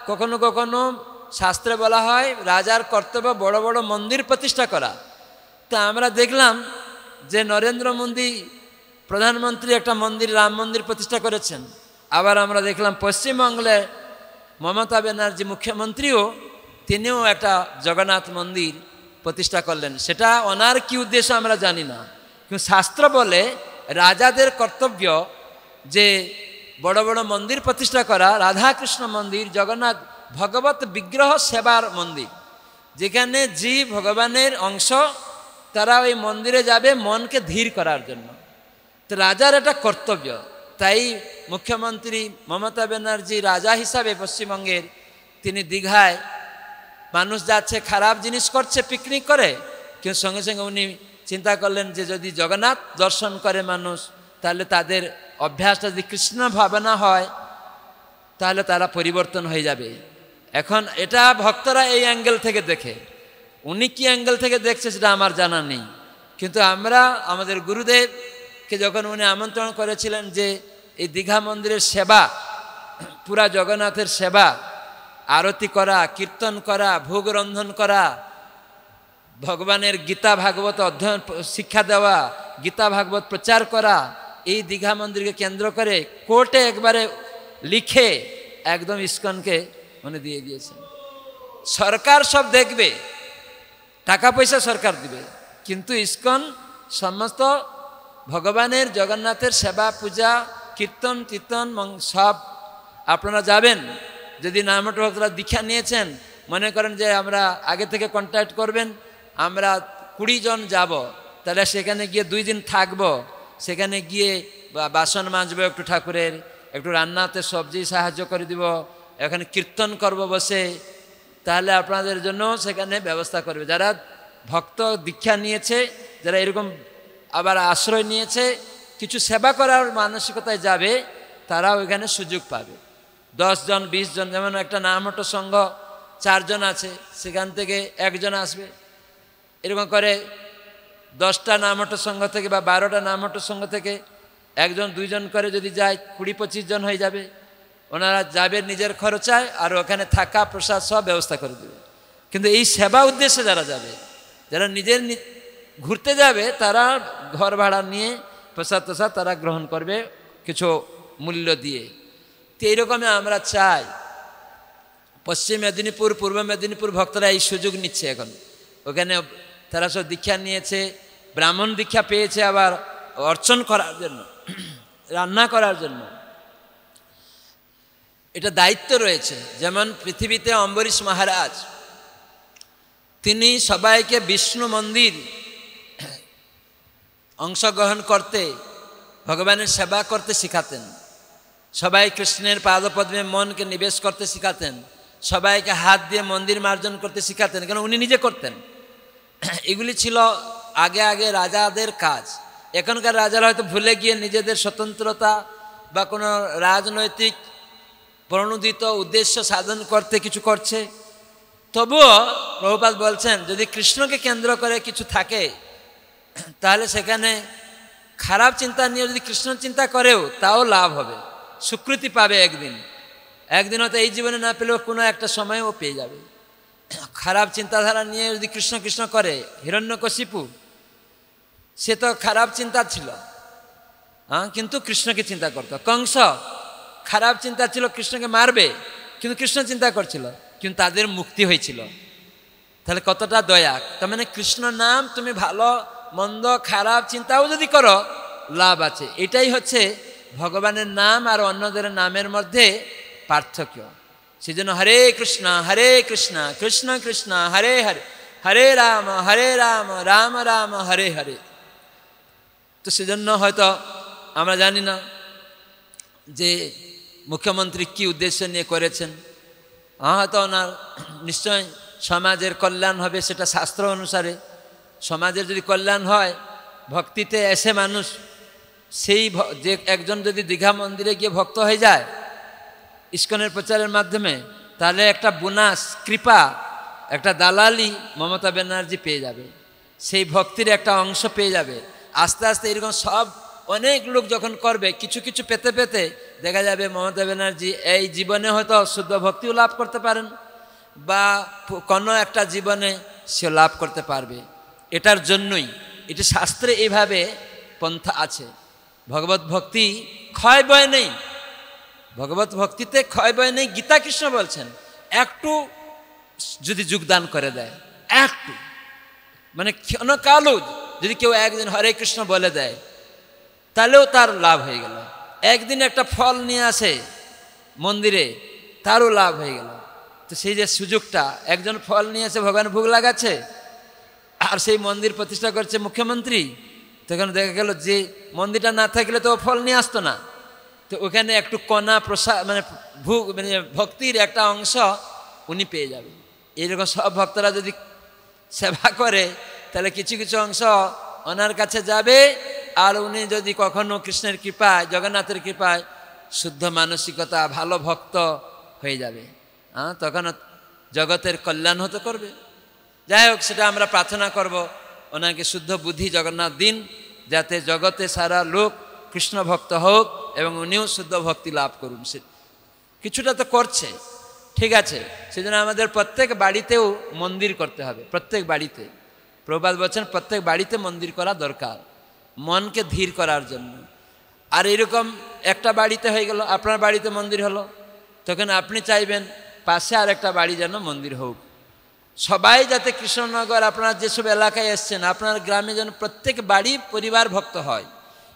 কখনো কখনো শাস্ত্রে বলা হয় রাজার কর্তব্য বড় বড় মন্দির প্রতিষ্ঠা করা। তা আমরা দেখলাম যে নরেন্দ্র মোদী প্রধানমন্ত্রী একটা মন্দির, রাম মন্দির প্রতিষ্ঠা করেছেন। আবার আমরা দেখলাম পশ্চিমবঙ্গে মমতা ব্যানার্জি মুখ্যমন্ত্রীও তিনিও একটা জগন্নাথ মন্দির প্রতিষ্ঠা করলেন। সেটা ওনার কি উদ্দেশ্য আমরা জানি না, কিন্তু শাস্ত্র বলে রাজাদের কর্তব্য যে বড় বড় মন্দির প্রতিষ্ঠা করা, রাধাকৃষ্ণ মন্দির, জগন্নাথ ভগবত বিগ্রহ সেবার মন্দির, যেখানে জীব ভগবানের অংশ, তারা ওই মন্দিরে যাবে মনকে ধীর করার জন্য। তো রাজার এটা কর্তব্য। তাই মুখ্যমন্ত্রী মমতা ব্যানার্জি রাজা হিসাবে পশ্চিমবঙ্গের, তিনি দীঘায় মানুষ যাচ্ছে খারাপ জিনিস করছে পিকনিক করে, কিন্তু সঙ্গে সঙ্গে উনি চিন্তা করলেন যে যদি জগন্নাথ দর্শন করে মানুষ, তাহলে তাদের অভ্যাসটা যদি কৃষ্ণ ভাবনা হয় তাহলে তারা পরিবর্তন হয়ে যাবে। এখন এটা ভক্তরা এই অ্যাঙ্গেল থেকে দেখে, উনি কি অ্যাঙ্গেল থেকে দেখছে সেটা আমার জানা নেই। কিন্তু আমরা আমাদের গুরুদেবকে যখন উনি আমন্ত্রণ করেছিলেন যে এই দীঘা মন্দিরের সেবা, পুরা জগন্নাথের সেবা, আরতি করা, কীর্তন করা, ভোগ রন্ধন করা, ভগবানের গীতা ভাগবত অধ্যয়ন শিক্ষা দেওয়া, গীতা ভাগবত প্রচার করা, এই দীঘা মন্দিরকে কেন্দ্র করে কোর্টে একবারে লিখে একদম ইস্কনকে উনি দিয়ে দিয়েছেন। সরকার সব দেখবে, টাকা পয়সা সরকার দিবে, কিন্তু ইস্কন সমস্ত ভগবানের জগন্নাথের সেবা, পূজা, কীর্তন তীর্তন সব আপনারা যাবেন। যদি নামঠ ভক্তরা দীক্ষা নিয়েছেন, মনে করেন যে আমরা আগে থেকে কন্ট্যাক্ট করবেন, আমরা 20 জন যাব, তাহলে সেখানে গিয়ে 2 দিন থাকবো। সেখানে গিয়ে বাসন মাজবো, একটু ঠাকুরের একটু রান্নাতে সবজি সাহায্য করে দিব, এখানে কীর্তন করব বসে, তাহলে আপনাদের জন্য সেখানে ব্যবস্থা করবে। যারা ভক্ত দীক্ষা নিয়েছে, যারা এরকম আবার আশ্রয় নিয়েছে, কিছু সেবা করার মানসিকতায় যাবে, তারা ওইখানে সুযোগ পাবে। 10 জন 20 জন, যেমন একটা নামহট্ট সংঘ 4 জন আছে, সেখান থেকে 1 জন আসবে। এরকম করে 10টা নামহট্ট সংঘ থেকে বা 12টা নামহট্ট সংঘ থেকে 1 জন 2 জন করে যদি যায়, 20-25 জন হয়ে যাবে। ওনারা যাবে নিজের খরচায়, আর ওখানে থাকা প্রসাদ সব ব্যবস্থা করে দেবে। কিন্তু এই সেবা উদ্দেশ্যে যারা যাবে, যারা নিজের ঘুরতে যাবে, তারা ঘর ভাড়া নিয়ে প্রসাদ প্রসাদ তারা গ্রহণ করবে কিছু মূল্য দিয়ে। তো এইরকমই আমরা চাই। পশ্চিম মেদিনীপুর, পূর্ব মেদিনীপুর ভক্তরা এই সুযোগ নিচ্ছে এখন। ওখানে তারা সব দীক্ষা নিয়েছে, ব্রাহ্মণ দীক্ষা পেয়েছে, আবার অর্চন করার জন্য, রান্না করার জন্য এটা দায়িত্ব রয়েছে। যেমন পৃথিবীতে অম্বরীশ মহারাজ, তিনি সবাইকে বিষ্ণু মন্দির অংশগ্রহণ করতে, ভগবানের সেবা করতে শিখাতেন, সবাই কৃষ্ণের পাদপদ্মে মনকে নিবেশ করতে শিখাতেন, সবাইকে হাত দিয়ে মন্দির মার্জন করতে শিখাতেন, কেন উনি নিজে করতেন। এগুলি ছিল আগে আগে রাজাদের কাজ। এখনকার রাজারা হয়তো ভুলে গিয়ে নিজেদের স্বতন্ত্রতা বা কোনো রাজনৈতিক প্রণোদিত উদ্দেশ্য সাধন করতে কিছু করছে। তবুও প্রভুপাদ বলছেন, যদি কৃষ্ণকে কেন্দ্র করে কিছু থাকে, তাহলে সেখানে খারাপ চিন্তা নিয়ে যদি কৃষ্ণ চিন্তা করেও তাও লাভ হবে, স্বীকৃতি পাবে একদিন। একদিন হয়তো এই জীবনে না পেলেও কোনো একটা সময় ও পেয়ে যাবে। খারাপ চিন্তাধারা নিয়ে যদি কৃষ্ণ কৃষ্ণ করে, হিরণ্যকশিপু সে তো খারাপ চিন্তা ছিল, কিন্তু কৃষ্ণকে চিন্তা করতো। কংস খারাপ চিন্তা ছিল, কৃষ্ণকে মারবে, কিন্তু কৃষ্ণ চিন্তা করছিল, কিন্তু তাদের মুক্তি হয়েছিল। তাহলে কতটা দয়া! তার মানে কৃষ্ণ নাম তুমি ভালো মন্দ খারাপ চিন্তাও যদি করো, লাভ আছে। এটাই হচ্ছে ভগবানের নাম আর অন্যদের নামের মধ্যে পার্থক্য। সেজন্য হরে কৃষ্ণ কৃষ্ণ কৃষ্ণ হরে হরে, হরে রাম রাম রাম হরে হরে। তো সেজন্য হয়তো আমরা জানি না যে মুখ্যমন্ত্রী কি উদ্দেশ্য নিয়ে করেছেন। হয়তো ওনার নিশ্চয় সমাজের কল্যাণ হবে, সেটা শাস্ত্র অনুসারে। সমাজের যদি কল্যাণ হয়, ভক্তিতে এসে মানুষ সেই যে একজন যদি দীঘা মন্দিরে গিয়ে ভক্ত হয়ে যায় ইস্কনের প্রচারের মাধ্যমে, তাহলে একটা বোনাস কৃপা, একটা দালালি মমতা ব্যানার্জি পেয়ে যাবে, সেই ভক্তির একটা অংশ পেয়ে যাবে। আস্তে আস্তে এরকম সব অনেক লোক যখন করবে, কিছু কিছু পেতে পেতে দেখা যাবে মমতা ব্যানার্জি এই জীবনে হয়তো শুদ্ধ ভক্তিও লাভ করতে পারেন, বা কোনো একটা জীবনে সে লাভ করতে পারবে। এটার জন্যই এটি শাস্ত্রে এইভাবে পন্থা আছে। ভগবত ভক্তি ক্ষয় বয় নেই, ভগবত ভক্তিতে ক্ষয় বয় নেই। গীতা কৃষ্ণ বলছেন একটু যদি যোগদান করে দেয়, একটু মানে কোনো কালো যদি কেউ একদিন হরে কৃষ্ণ বলে দেয়, তাহলেও তার লাভ হয়ে গেল। একদিন একটা ফল নিয়ে আসে মন্দিরে, তারও লাভ হয়ে গেল। তো সেই যে সুযোগটা, একজন ফল নিয়ে এসে ভগবান ভোগ লাগাচ্ছে আর সেই মন্দির প্রতিষ্ঠা করছে মুখ্যমন্ত্রী, তখন দেখা গেল যে মন্দিরটা না থাকলে তো ফল নিয়ে আসতো না। তো ওখানে একটু কণা প্রসাদ মানে ভক্তির একটা অংশ উনি পেয়ে যাবেন। এইরকম সব ভক্তরা যদি সেবা করে, তাহলে কিছু কিছু অংশ ওনার কাছে যাবে। আর উনি যদি কখনো কৃষ্ণের কৃপায়, জগন্নাথের কৃপায় শুদ্ধ মানসিকতা, ভালো ভক্ত হয়ে যাবে, তখন জগতের কল্যাণ হতে করবে। যাই হোক, সেটা আমরা প্রার্থনা করব, ওনাকে শুদ্ধ বুদ্ধি জগন্নাথ দিন, যাতে জগতে সারা লোক কৃষ্ণ ভক্ত হোক এবং উনিও শুদ্ধ ভক্তি লাভ করুন। সে কিছুটা তো করছে, ঠিক আছে। সেজন্য আমাদের প্রত্যেক বাড়িতেও মন্দির করতে হবে, প্রত্যেক বাড়িতে। প্রভুপাদ বলছেন প্রত্যেক বাড়িতে মন্দির করা দরকার, মনকে ধীর করার জন্য। আর এরকম একটা বাড়িতে হয়ে গেল, আপনার বাড়িতে মন্দির হলো, তখন আপনি চাইবেন পাশে আর একটা বাড়ি যেন মন্দির হোক। সবাই যাতে কৃষ্ণনগর, আপনার যেসব এলাকায় এসছেন, আপনার গ্রামে যেন প্রত্যেক বাড়ি পরিবার ভক্ত হয়।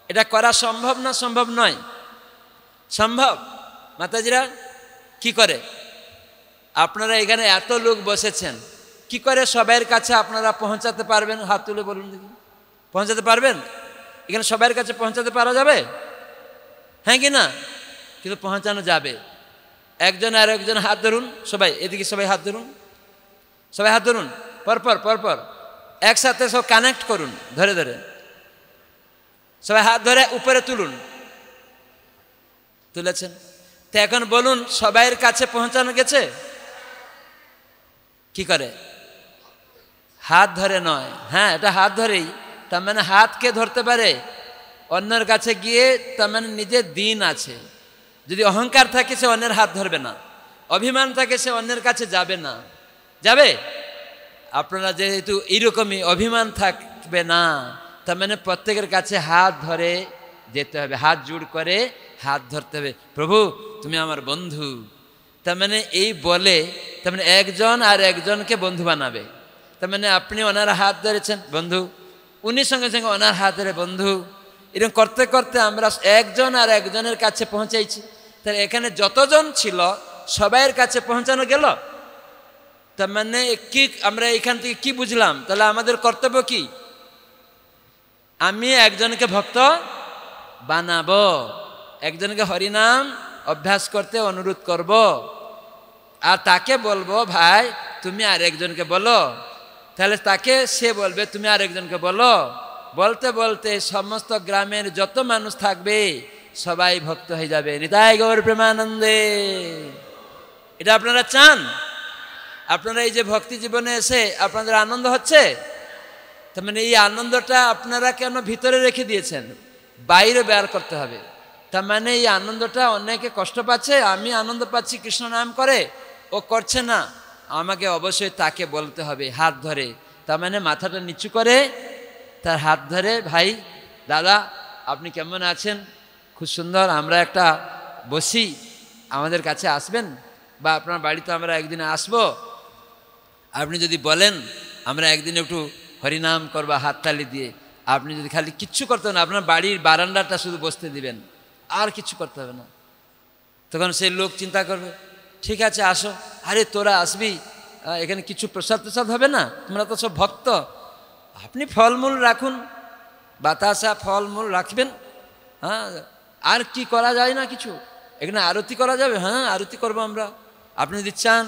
এটা করা সম্ভব না? সম্ভব নয়? সম্ভব। মাতাজিরা কি করে? আপনারা এখানে এত লোক বসেছেন, কি করে সবাইয়ের কাছে আপনারা পৌঁছাতে পারবেন? হাত তুলে বলুন দেখি। পৌঁছাতে পারবেন? এখানে সবাইয়ের কাছে পৌঁছাতে পারা যাবে? হ্যাঁ কি না? কিন্তু পৌঁছানো যাবে। একজন আর একজন হাত ধরুন, সবাই এদিকে, সবাই হাত ধরুন, সবাই হাত ধরুন, পরপর পরপর একসাথে সব কানেক্ট করুন, ধরে ধরে সবাই হাত ধরে উপরে তুলুন। তুলেছেন তো এখন বলুন সবাইয়ের কাছে পৌঁছানো গেছে? কি করে? হাত ধরে নয়। হ্যাঁ, এটা হাত ধরেই। তার মানে হাতকে ধরতে পারে, অন্যের কাছে গিয়ে তার মানে নিজের দিন আছে। যদি অহংকার থাকে সে অন্যের হাত ধরবে না, অভিমান থাকে সে অন্যের কাছে যাবে না। যাবে? আপনারা যেহেতু এইরকমই অভিমান থাকবে না, তার মানে প্রত্যেকের কাছে হাত ধরে যেতে হবে, হাত জোড় করে হাত ধরতে হবে। প্রভু তুমি আমার বন্ধু, তার মানে এই বলে তার মানে একজন আর একজনকে বন্ধু বানাবে। তার মানে আপনি ওনার হাত ধরেছেন বন্ধু, উনি সঙ্গে সঙ্গে ওনার হাত ধরে বন্ধু, এরকম করতে করতে আমরা একজন আর একজনের কাছে পৌঁছাইছি। তাহলে এখানে যতজন ছিল সবাইয়ের কাছে পৌঁছানো গেল। তার মানে কি আমরা এখান থেকে কি বুঝলাম? তাহলে আমাদের কর্তব্য কি? আমি একজনকে ভক্ত বানাবো, একজনকে হরিনাম অভ্যাস করতে অনুরোধ করব, আর তাকে বলবো ভাই তুমি আর একজনকে বলো, তাহলে তাকে সে বলবে তুমি আর একজনকে বলো। বলতে বলতে সমস্ত গ্রামের যত মানুষ থাকবে সবাই ভক্ত হয়ে যাবে। নিতাই গৌর প্রেমানন্দে। এটা আপনারা চান? আপনারা এই যে ভক্তি জীবনে এসে আপনাদের আনন্দ হচ্ছে, তার মানে এই আনন্দটা আপনারা কেন ভিতরে রেখে দিয়েছেন? বাইরে বের করতে হবে। তার মানে এই আনন্দটা অনেকে কষ্ট পাচ্ছে, আমি আনন্দ পাচ্ছি কৃষ্ণ নাম করে, ও করছে না, আমাকে অবশ্যই তাকে বলতে হবে হাত ধরে। তার মানে মাথাটা নিচু করে তার হাত ধরে, ভাই দাদা আপনি কেমন আছেন, খুব সুন্দর, আমরা একটা বসি, আমাদের কাছে আসবেন, বা আপনার বাড়িতে আমরা একদিন আসবো, আপনি যদি বলেন আমরা একদিন একটু হরিনাম করবা হাততালি দিয়ে, আপনি যদি খালি কিচ্ছু করতে হবে না, আপনার বাড়ির বারান্দাটা শুধু বসতে দিবেন, আর কিছু করতে হবে না, তখন সেই লোক চিন্তা করবে ঠিক আছে আসো। আরে তোরা আসবি, এখানে কিছু প্রসাদ প্রসাদ হবে না, তোমরা তো সব ভক্ত, আপনি ফলমূল রাখুন, বাতাসা ফলমূল রাখবেন, হ্যাঁ আর কি করা যায় না কিছু, এখানে আরতি করা যাবে, হ্যাঁ আরতি করবো আমরা, আপনি যদি চান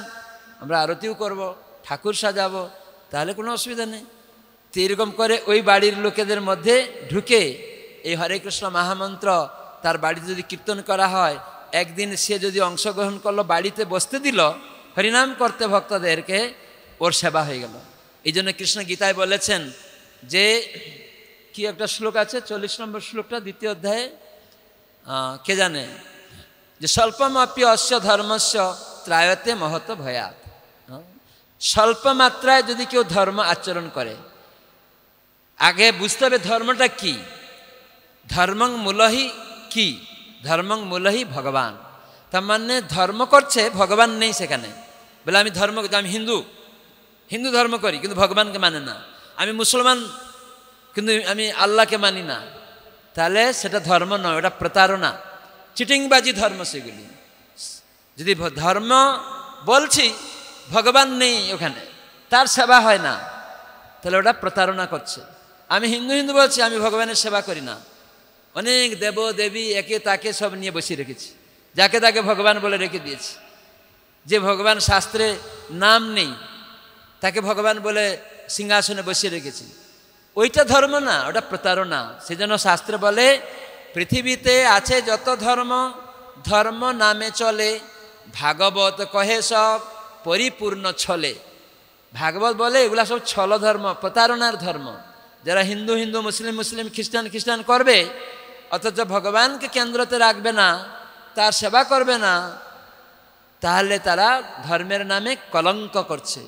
আমরা আরতিও করব, ঠাকুর সাজাবো, তাহলে কোনো অসুবিধা নেই। তো এরকম করে ওই বাড়ির লোকেদের মধ্যে ঢুকে এই হরে কৃষ্ণ মহামন্ত্র তার বাড়িতে যদি কীর্তন করা হয়, একদিন সে যদি অংশগ্রহণ করলো, বাড়িতে বসতে দিল হরিনাম করতে ভক্তদেরকে, ওর সেবা হয়ে গেল। এই জন্য কৃষ্ণ গীতায় বলেছেন যে কি একটা শ্লোক আছে, 40 নম্বর শ্লোকটা দ্বিতীয় অধ্যায়ে, কে জানে, যে স্বল্পমাপি অস্য ধর্মস্য ত্রায়তে মহত ভয়াত। স্বল্প মাত্রায় যদি কেউ ধর্ম আচরণ করে, আগে বুঝতে হবে ধর্মটা কি, ধর্মং মূলহি কি, ধর্মং মূলহি ভগবান। তার মানে ধর্ম করছে ভগবান নেই সেখানে, বলে আমি ধর্ম, আমি হিন্দু ধর্ম করি কিন্তু ভগবানকে মানে না, আমি মুসলমান কিন্তু আমি আল্লাহকে মানি না, তাহলে সেটা ধর্ম নয়, ওটা প্রতারণা, চিটিংবাজি ধর্ম সেগুলি। যদি ধর্ম বলছি ভগবান নেই ওখানে, তার সেবা হয় না, তাহলে ওটা প্রতারণা করছে। আমি হিন্দু বলছি, আমি ভগবানের সেবা করি না, অনেক দেব দেবী একে তাকে সব নিয়ে বসিয়ে রেখেছি, যাকে তাকে ভগবান বলে রেখে দিয়েছি, যে ভগবান শাস্ত্রে নাম নেই তাকে ভগবান বলে সিংহাসনে বসিয়ে রেখেছি, ওইটা ধর্ম না, ওটা প্রতারণা। সেজন্য শাস্ত্র বলে পৃথিবীতে আছে যত ধর্ম, ধর্ম নামে চলে, ভাগবত কহে সব পরিপূর্ণ ছলে। ভাগবত বলে এগুলা সব ছল ধর্ম, প্রতারণার ধর্ম। যারা হিন্দু মুসলিম খ্রিস্টান করবে, অথচ ভগবানকে কেন্দ্রতে রাখবে না, তার সেবা করবে না, তাহলে তারা ধর্মের নামে কলঙ্ক করছে,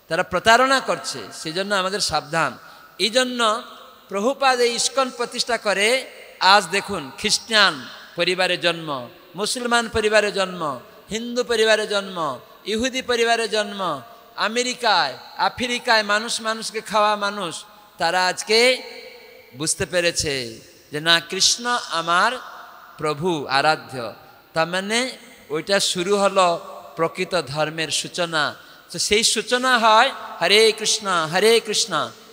তারা প্রতারণা করছে। সেই জন্য আমাদের সাবধান। এই জন্য প্রভুপাদ এই ইস্কন প্রতিষ্ঠা করে। আজ দেখুন, খ্রিস্টান পরিবারে জন্ম, মুসলমান পরিবারে জন্ম, হিন্দু পরিবারে জন্ম, ইহুদি পরিবারে জন্ম, আমেরিকায় আফ্রিকায় মানুষকে খাওয়া মানুষ, তারা আজকে বুঝতে পেরেছে যে না, কৃষ্ণ আমার প্রভু আরাধ্য। তার মানে ওইটা শুরু হলো প্রকৃত ধর্মের সূচনা। তো সেই সূচনা হয় হরে কৃষ্ণ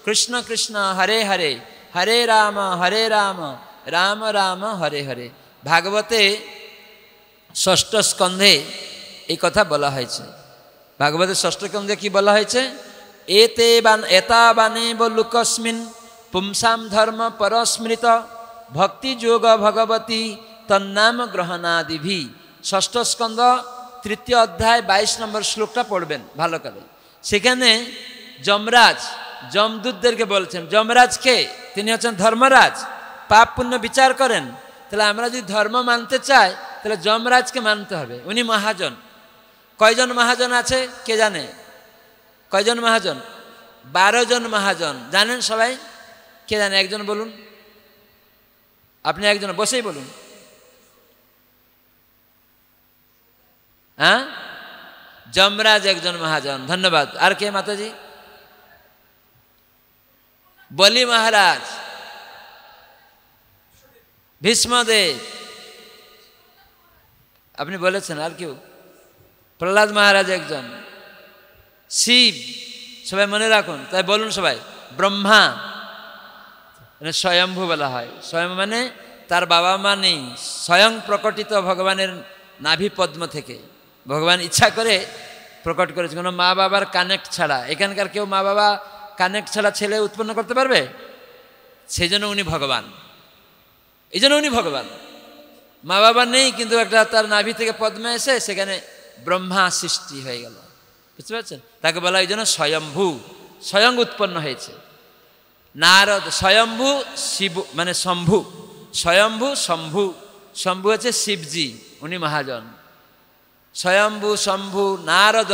কৃষ্ণ কৃষ্ণ হরে হরে, হরে রাম রাম রাম হরে হরে। ভাগবতে 6ষ্ঠ স্কন্ধে এই কথা বলা হয়েছে। ভাগবতের 6ষ্ঠ স্কন্ধে কি বলা হয়েছে? এতাবানেব লোকস্মিন পুংসাম ধর্ম পরস্মৃত ভক্তি যোগ ভগবতী তন্নাম গ্রহণাদিভি। 6ষ্ঠ স্কন্ধ 3য় অধ্যায় 22 নম্বর শ্লোকটা পড়বেন ভালো করে। সেখানে যমরাজ যমদূতদেরকে বলছেন, যমরাজকে, তিনি হচ্ছেন ধর্মরাজ, পাপ পুণ্য বিচার করেন। তাহলে আমরা যদি ধর্ম মানতে চাই, তাহলে যমরাজকে মানতে হবে, উনি মহাজন। কয়জন মহাজন আছে কে জানে? কয়জন মহাজন? 12 জন মহাজন। জানেন সবাই? কে জানে? একজন বলুন। আপনি একজন বসেই বলুন। হ্যাঁ, যমরাজ একজন মহাজন। ধন্যবাদ। আর কে মাতাজি? বলি মহারাজ, ভীষ্মদেব, আপনি বলেছেন। আর কেউ? প্রহ্লাদ মহারাজ একজন, শিব, সবাই মনে রাখুন। তাই বলুন সবাই। ব্রহ্মা, মানে স্বয়ম্ভু বলা হয়। স্বয়ং মানে তার বাবা মা নেই, স্বয়ং প্রকটিত ভগবানের নাভি পদ্ম থেকে ভগবান ইচ্ছা করে প্রকট করেছে, কোনো মা বাবার কানেক্ট ছাড়া। এখানকার কেউ মা বাবা কানেক্ট ছাড়া ছেলে উৎপন্ন করতে পারবে? সেই জন্য উনি ভগবান। এই জন্য উনি ভগবান। মা বাবা নেই, কিন্তু একটা তার নাভি থেকে পদ্মা এসে সেখানে ব্রহ্মা সৃষ্টি হয়ে গেল। বুঝতে পারছেন? তাকে বলা এই জন্য স্বয়ম্ভু, স্বয়ং উৎপন্ন হয়েছে। নারদ স্বয়ম্ভু, শিব মানে শম্ভু, স্বয়ম্ভু শম্ভু, শম্ভু হচ্ছে শিবজি, উনি মহাজন। স্বয়ম্ভু, শম্ভু, নারদ,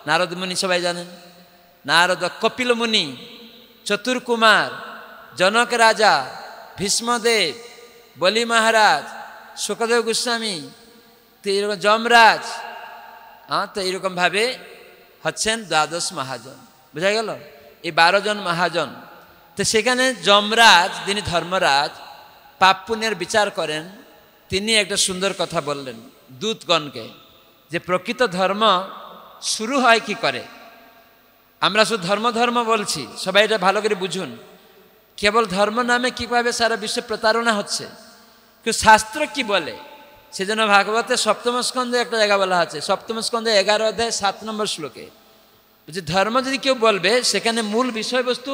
নারদ মুনি সবাই জানেন, নারদ, কপিল মুনি, চতুর্কুমার, জনক রাজা, ভীষ্মদেব, বলি মহারাজ, সুখদেব গোস্বামী, তো এইরকম যমরাজ, তো এইরকমভাবে হচ্ছেন দ্বাদশ মহাজন। বোঝা গেল? এই 12 জন মহাজন। তো সেখানে যমরাজ, যিনি ধর্মরাজ, পাপ পুণ্যের বিচার করেন, তিনি একটা সুন্দর কথা বললেন দূতগণকে, যে প্রকৃত ধর্ম শুরু হয় কি করে। আমরা শুধু ধর্ম ধর্ম বলছি, সবাই এটা ভালো করে বুঝুন। কেবল ধর্ম নামে কীভাবে সারা বিশ্বে প্রতারণা হচ্ছে, কিন্তু শাস্ত্র কি বলে সেজন্য ভাগবতের 7ম স্কন্ধে একটা জায়গা বলা আছে, 7ম স্কন্ধে 11 অধ্যায় 7 নম্বর শ্লোকে, যে ধর্ম যদি কেউ বলবে সেখানে মূল বিষয়বস্তু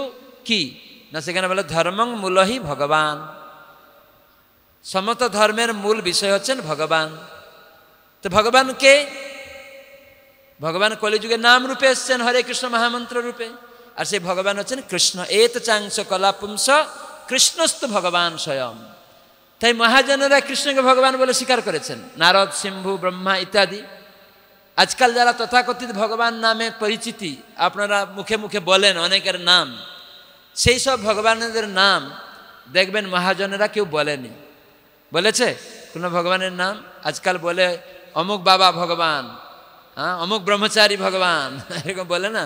কি না, সেখানে বলে ধর্মং মূলহি ভগবান। সমস্ত ধর্মের মূল বিষয় হচ্ছেন ভগবান। তো ভগবান কে? ভগবান কলিযুগে নাম রূপে এসছেন, হরে কৃষ্ণ মহামন্ত্র রূপে, আর সেই ভগবান হচ্ছেন কৃষ্ণ। এত চাংশ কলা পুংস কৃষ্ণস্তু ভগবান স্বয়ং। তাই মহাজনেরা কৃষ্ণকে ভগবান বলে স্বীকার করেছেন, নারদ, সিম্ভু, ব্রহ্মা ইত্যাদি। আজকাল যারা তথাকথিত ভগবান নামে পরিচিতি আপনারা মুখে মুখে বলেন অনেকের নাম, সেই সব ভগবানদের নাম দেখবেন মহাজনেরা কেউ বলেনি। বলেছে কোনো ভগবানের নাম? আজকাল বলে অমুক বাবা ভগবান, অমুক ব্রহ্মচারী ভগবান, এরকম বলে না,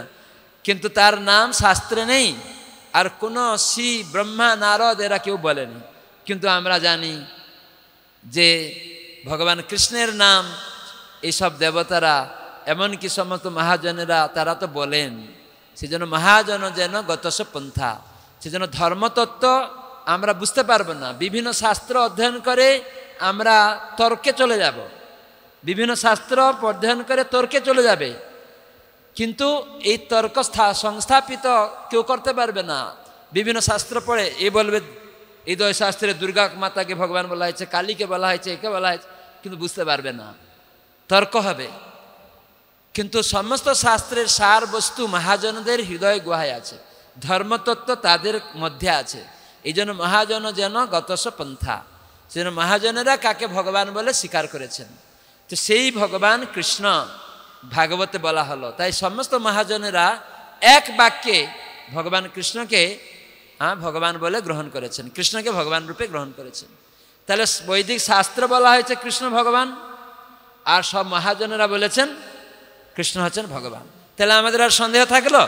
কিন্তু তার নাম শাস্ত্রে নেই। আর কোনো শিব, ব্রহ্মা, নারদ এরা কেউ বলেনি। কিন্তু আমরা জানি যে ভগবান কৃষ্ণের নাম এইসব দেবতারা, এমনকি সমস্ত মহাজনেরা তারা তো বলেন। সেজন্য মহাজন যেন গতস পন্থা, সেজন্য ধর্মতত্ত্ব আমরা বুঝতে পারবো না। বিভিন্ন শাস্ত্র অধ্যয়ন করে আমরা তর্কে চলে যাব, বিভিন্ন শাস্ত্র অধ্যয়ন করে তর্কে চলে যাবে, কিন্তু এই তর্ক সংস্থাপিত কেউ করতে পারবে না। বিভিন্ন শাস্ত্র পড়ে এ বলবে এই 2 শাস্ত্রে দুর্গা মাতাকে ভগবান বলা হয়েছে, কালীকে বলা হয়েছে, একে বলা হয়েছে, কিন্তু বুঝতে পারবে না, তর্ক হবে। কিন্তু সমস্ত শাস্ত্রের সার বস্তু মহাজনদের হৃদয় গুহায় আছে, ধর্মতত্ত্ব তাদের মধ্যে আছে। এই জন্য মহাজন যেন গতস পন্থা, সেজন্য মহাজনেরা কাকে ভগবান বলে স্বীকার করেছেন। তো সেই ভগবান কৃষ্ণ ভাগবতে বলা হলো। তাই সমস্ত মহাজনেরা এক বাক্যে ভগবান কৃষ্ণকে ভগবান বলে গ্রহণ করেছেন, কৃষ্ণকে ভগবান রূপে গ্রহণ করেছেন। তাহলে বৈদিক শাস্ত্র বলা হয়েছে কৃষ্ণ ভগবান, আর সব মহাজনেরা বলেছেন কৃষ্ণ হচ্ছেন ভগবান। তাহলে আমাদের আর সন্দেহ থাকলো?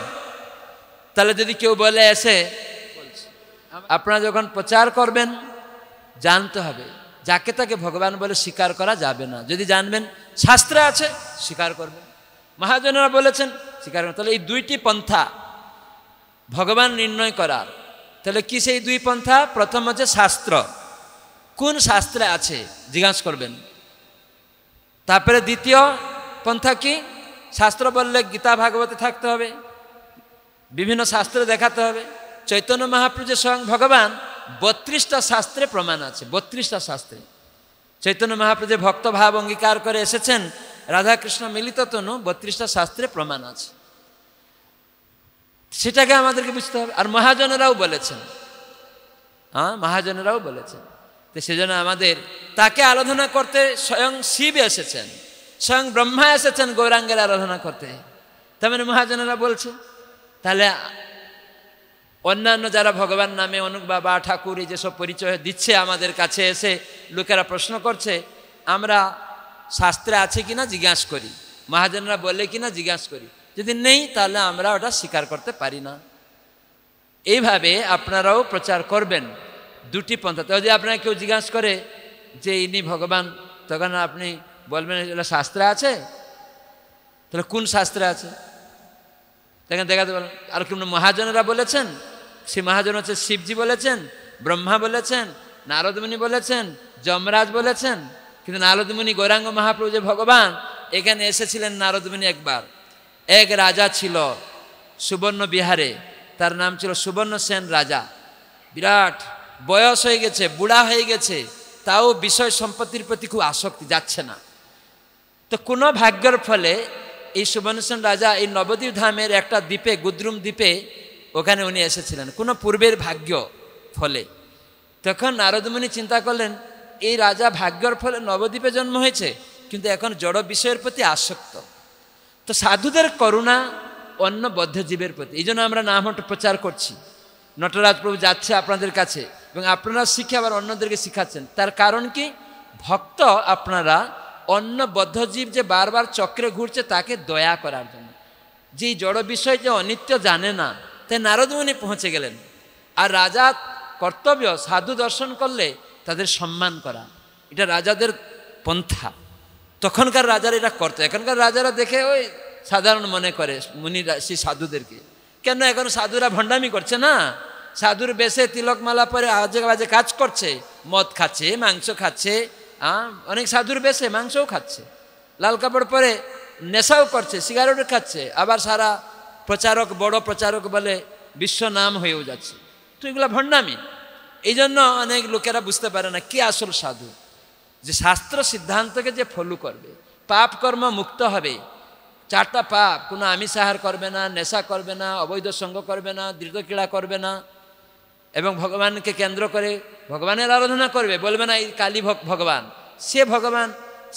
তাহলে যদি কেউ বলে এসে, আপনারা যখন প্রচার করবেন জানতে হবে, যাকে তাকে ভগবান বলে স্বীকার করা যাবে না। যদি জানবেন শাস্ত্রে আছে স্বীকার করবেন, মহাজনেরা বলেছেন স্বীকার করবেন। তাহলে এই 2টি পন্থা ভগবান নির্ণয় করার। তাহলে কি সেই 2 পন্থা? প্রথম হচ্ছে শাস্ত্র, কোন শাস্ত্রে আছে জিজ্ঞাসা করবেন। তারপরে দ্বিতীয় পন্থা কি? শাস্ত্র বললে গীতা ভাগবতে থাকতে হবে, বিভিন্ন শাস্ত্রে দেখাতে হবে। চৈতন্য মহাপ্রভু যে স্বয়ং ভগবান, 32টা শাস্ত্রে প্রমাণ আছে, 32টা শাস্ত্রে। চৈতন্য মহাপ্রভু যে ভক্ত ভাব অঙ্গীকার করে এসেছেন, রাধাকৃষ্ণ মিলিত তনু, 32টা শাস্ত্রে প্রমাণ আছে। সেটাকে আমাদেরকে বুঝতে হবে। আর মহাজনেরাও বলেছেন, মহাজনেরাও বলেছেন। তো সেজন্য আমাদের তাকে আরাধনা করতে স্বয়ং শিব এসেছেন, স্বয়ং ব্রহ্মা এসেছেন গৌরাঙ্গের আরাধনা করতে, তার মানে মহাজনেরা বলছে। তাহলে অন্যান্য যারা ভগবান নামে অনুক বাবা ঠাকুর এই যেসব পরিচয় দিচ্ছে আমাদের কাছে এসে, লোকেরা প্রশ্ন করছে, আমরা শাস্ত্রে আছে কিনা জিজ্ঞাসা করি, মহাজনরা বলে কিনা জিজ্ঞাসা করি। যদি নেই তাহলে আমরা ওটা স্বীকার করতে পারি না। এইভাবে আপনারাও প্রচার করবেন 2টি পন্থা। যদি আপনারা কেউ জিজ্ঞাসা করে যে ইনি ভগবান, তখন আপনি বলবেন এগুলো শাস্ত্রে আছে। তাহলে কোন শাস্ত্রে আছে দেখেন, দেখাতে বলেন। আর কিন্তু মহাজনেরা বলেছেন, সেই মহাজন হচ্ছে শিবজি বলেছেন, ব্রহ্মা বলেছেন, নারদমুনি বলেছেন, যমরাজ বলেছেন। কিন্তু নারদমুনি গৌরাঙ্গ মহাপ্রভু যে ভগবান, এখানে এসেছিলেন নারদমুনি একবার। এক রাজা ছিল সুবর্ণ বিহারে, তার নাম ছিল সুবর্ণ সেন রাজা। বিরাট বয়স হয়ে গেছে, বুড়া হয়ে গেছে, তাও বিষয় সম্পত্তির প্রতি খুব আসক্তি, যাচ্ছে না। তো কোনো ভাগ্যের ফলে এই সুবর্ণ সেন রাজা এই নবদ্বীপ ধামের একটা দ্বীপে, গুদ্রুম দ্বীপে, ওখানে উনি এসেছিলেন কোনো পূর্বের ভাগ্য ফলে। তখন নারদমুনি চিন্তা করলেন, এই রাজা ভাগ্যর ফলে নবদ্বীপে জন্ম হয়েছে, কিন্তু এখন জড় বিষয়ের প্রতি আসক্ত। তো সাধুদের করুণা অন্য বদ্ধজীবের প্রতি, এই জন্য আমরা নামহট্ট প্রচার করছি। নটরাজ প্রভু যাচ্ছে আপনাদের কাছে এবং আপনারা শিখে আবার অন্যদেরকে শিখাচ্ছেন। তার কারণ কি? ভক্ত আপনারা অন্য বদ্ধজীব যে বারবার চক্রে ঘুরছে তাকে দয়া করার জন্য। যে জড় বিষয় যে অনিত্য জানে না, তাই নারদমুনি পৌঁছে গেলেন। আর রাজা কর্তব্য সাধু দর্শন করলে তাদের সম্মান করা, এটা রাজাদের পন্থা। তখনকার রাজারা এটা করতো। এখনকার রাজারা দেখে ওই সাধারণ মনে করে মুনিরা সেই সাধুদেরকে। কেন? এখন সাধুরা ভণ্ডামি করছে না, সাধুর বেশে তিলকমালা পরে আজে বাজে কাজ করছে, মদ খাচ্ছে, মাংস খাচ্ছে, অনেক সাধুর বেশে মাংসও খাচ্ছে, লাল কাপড় পরে নেশাও করছে, সিগারেটও খাচ্ছে, আবার সারা প্রচারক বড় প্রচারক বলে বিশ্ব নাম হয়েও যাচ্ছে। তো এগুলো ভণ্ডামি। এই জন্য অনেক লোকেরা বুঝতে পারে না কি আসল সাধু। যে শাস্ত্র সিদ্ধান্তকে যে ফলো করবে, পাপ কর্ম মুক্ত হবে, 4টা পাপ, কোনো আমিষ আহার করবে না, নেশা করবে না, অবৈধ সঙ্গ করবে না, দৃঢ়ক্রীড়া করবে না, এবং ভগবানকে কেন্দ্র করে ভগবানের আরাধনা করবে। বলবে না এই কালী ভগবান, সে ভগবান,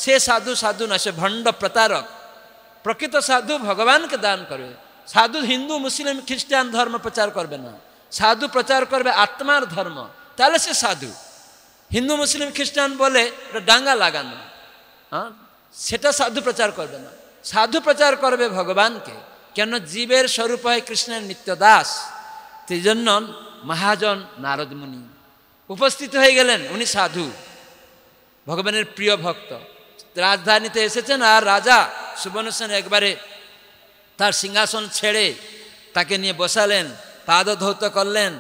সে সাধু সাধু না, সে ভণ্ড প্রতারক। প্রকৃত সাধু ভগবানকে দান করবে। সাধু হিন্দু মুসলিম খ্রিস্টান ধর্ম প্রচার করবে না, সাধু প্রচার করবে আত্মার ধর্ম, তাহলে সে সাধু। হিন্দু মুসলিম খ্রিস্টান বলে ওটা ডাঙ্গা লাগানো, সেটা সাধু প্রচার করবে না। সাধু প্রচার করবে ভগবানকে। কেন? জীবের স্বরূপ হয় কৃষ্ণের নিত্য দাস। সেই জন্য মহাজন নারদ মুনি উপস্থিত হয়ে গেলেন। উনি সাধু, ভগবানের প্রিয় ভক্ত, রাজধানীতে এসেছেন। আর রাজা সুবর্ণসেন একবারে তার সিংহাসন ছেড়ে তাকে নিয়ে বসালেন, পাদধৌত করলেন,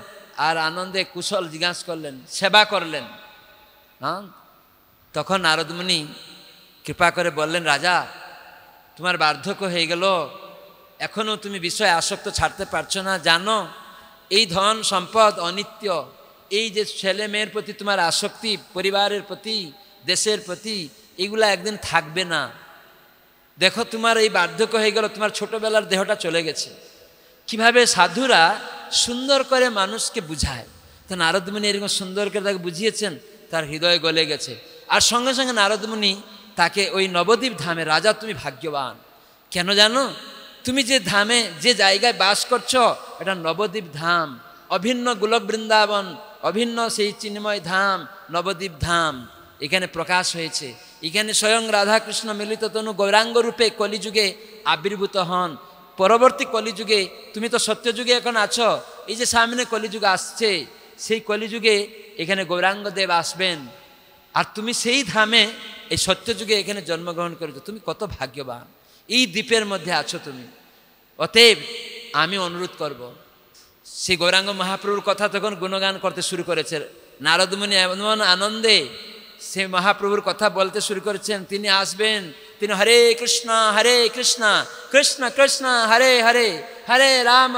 আর আনন্দে কুশল জিজ্ঞাসা করলেন, সেবা করলেন। তখন নারদ মুনি কৃপা করে বললেন, রাজা তোমার বার্ধক্য হয়ে গেল, এখনও তুমি বিষয়ে আসক্ত ছাড়তে পারছো না। জানো এই ধন সম্পদ অনিত্য, এই যে ছেলে মেয়ের প্রতি তোমার আসক্তি, পরিবারের প্রতি, দেশের প্রতি, এগুলা একদিন থাকবে না। দেখো তোমার এই বার্ধক্য হয়ে গেল, তোমার ছোটবেলার দেহটা চলে গেছে। কিভাবে সাধুরা সুন্দর করে মানুষকে বুঝায়। তো নারদমুনি এরকম সুন্দর করে তাকে বুঝিয়েছেন, তার হৃদয় গলে গেছে। আর সঙ্গে সঙ্গে নারদমুনি তাকে ওই নবদ্বীপ ধামে, রাজা তুমি ভাগ্যবান, কেন জানো? তুমি যে ধামে, যে জায়গায় বাস করছো, এটা নবদ্বীপ ধাম, অভিন্ন গোলক বৃন্দাবন, অভিন্ন সেই চিন্ময় ধাম নবদ্বীপ ধাম। এখানে প্রকাশ হয়েছে, এখানে স্বয়ং রাধাকৃষ্ণ মিলিত তনু গৌরাঙ্গ রূপে কলিযুগে আবির্ভূত হন। পরবর্তী কলিযুগে, তুমি তো সত্যযুগে এখন আছো, এই যে সামনে কলিযুগ আসছে, সেই কলিযুগে এখানে গৌরাঙ্গ দেব আসবেন। আর তুমি সেই ধামে এই সত্যযুগে এখানে জন্মগ্রহণ করেছো, তুমি কত ভাগ্যবান, এই দ্বীপের মধ্যে আছো তুমি। অতএব আমি অনুরোধ করব, সেই গৌরাঙ্গ মহাপ্রভুর কথা তখন গুণগান করতে শুরু করেছে নারদমুনি। এমন আনন্দে সে মহাপ্রভুর কথা বলতে শুরু করেছেন, তিনি আসবেন, তিনি হরে কৃষ্ণ কৃষ্ণ কৃষ্ণ হরে হরে, হরে রাম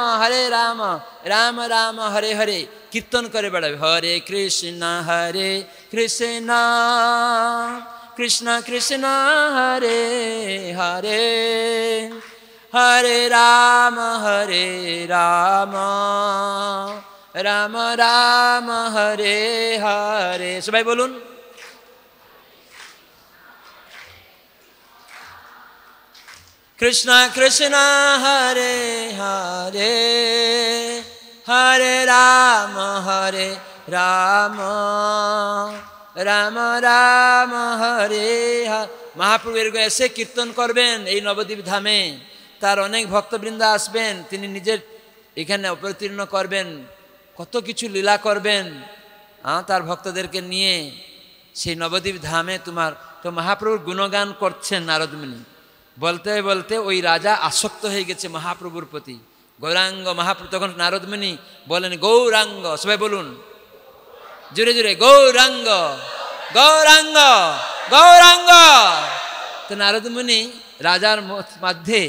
রাম রাম হরে হরে কীর্তন করে বেড়াবে। হরে কৃষ্ণ কৃষ্ণ কৃষ্ণ হরে হরে, হরে রাম রাম রাম হরে হরে। সবাই বলুন, কৃষ্ণ কৃষ্ণ হরে হরে, হরে রাম রাম রাম রাম হরে হরে। মহাপ্রভু এরকম এসে কীর্তন করবেন এই নবদ্বীপ ধামে। তার অনেক ভক্তবৃন্দ আসবেন, তিনি নিজের এখানে অবতীর্ণ করবেন, কত কিছু লীলা করবেন তার ভক্তদেরকে নিয়ে সেই নবদ্বীপ ধামে। তোমার তো মহাপ্রভুর গুণগান করছেন নারদমুনি। বলতে বলতে ওই রাজা আসক্ত হয়ে গেছে মহাপ্রভুর প্রতি। গৌরাঙ্গ মহাপ্রভু তখন নারদমুনি বলেন, গৌরাঙ্গ, সবাই বলুন জোরে জোরে, গৌরাঙ্গ গৌরাঙ্গ গৌরাঙ্গ। তো নারদমুনি রাজার মধ্যে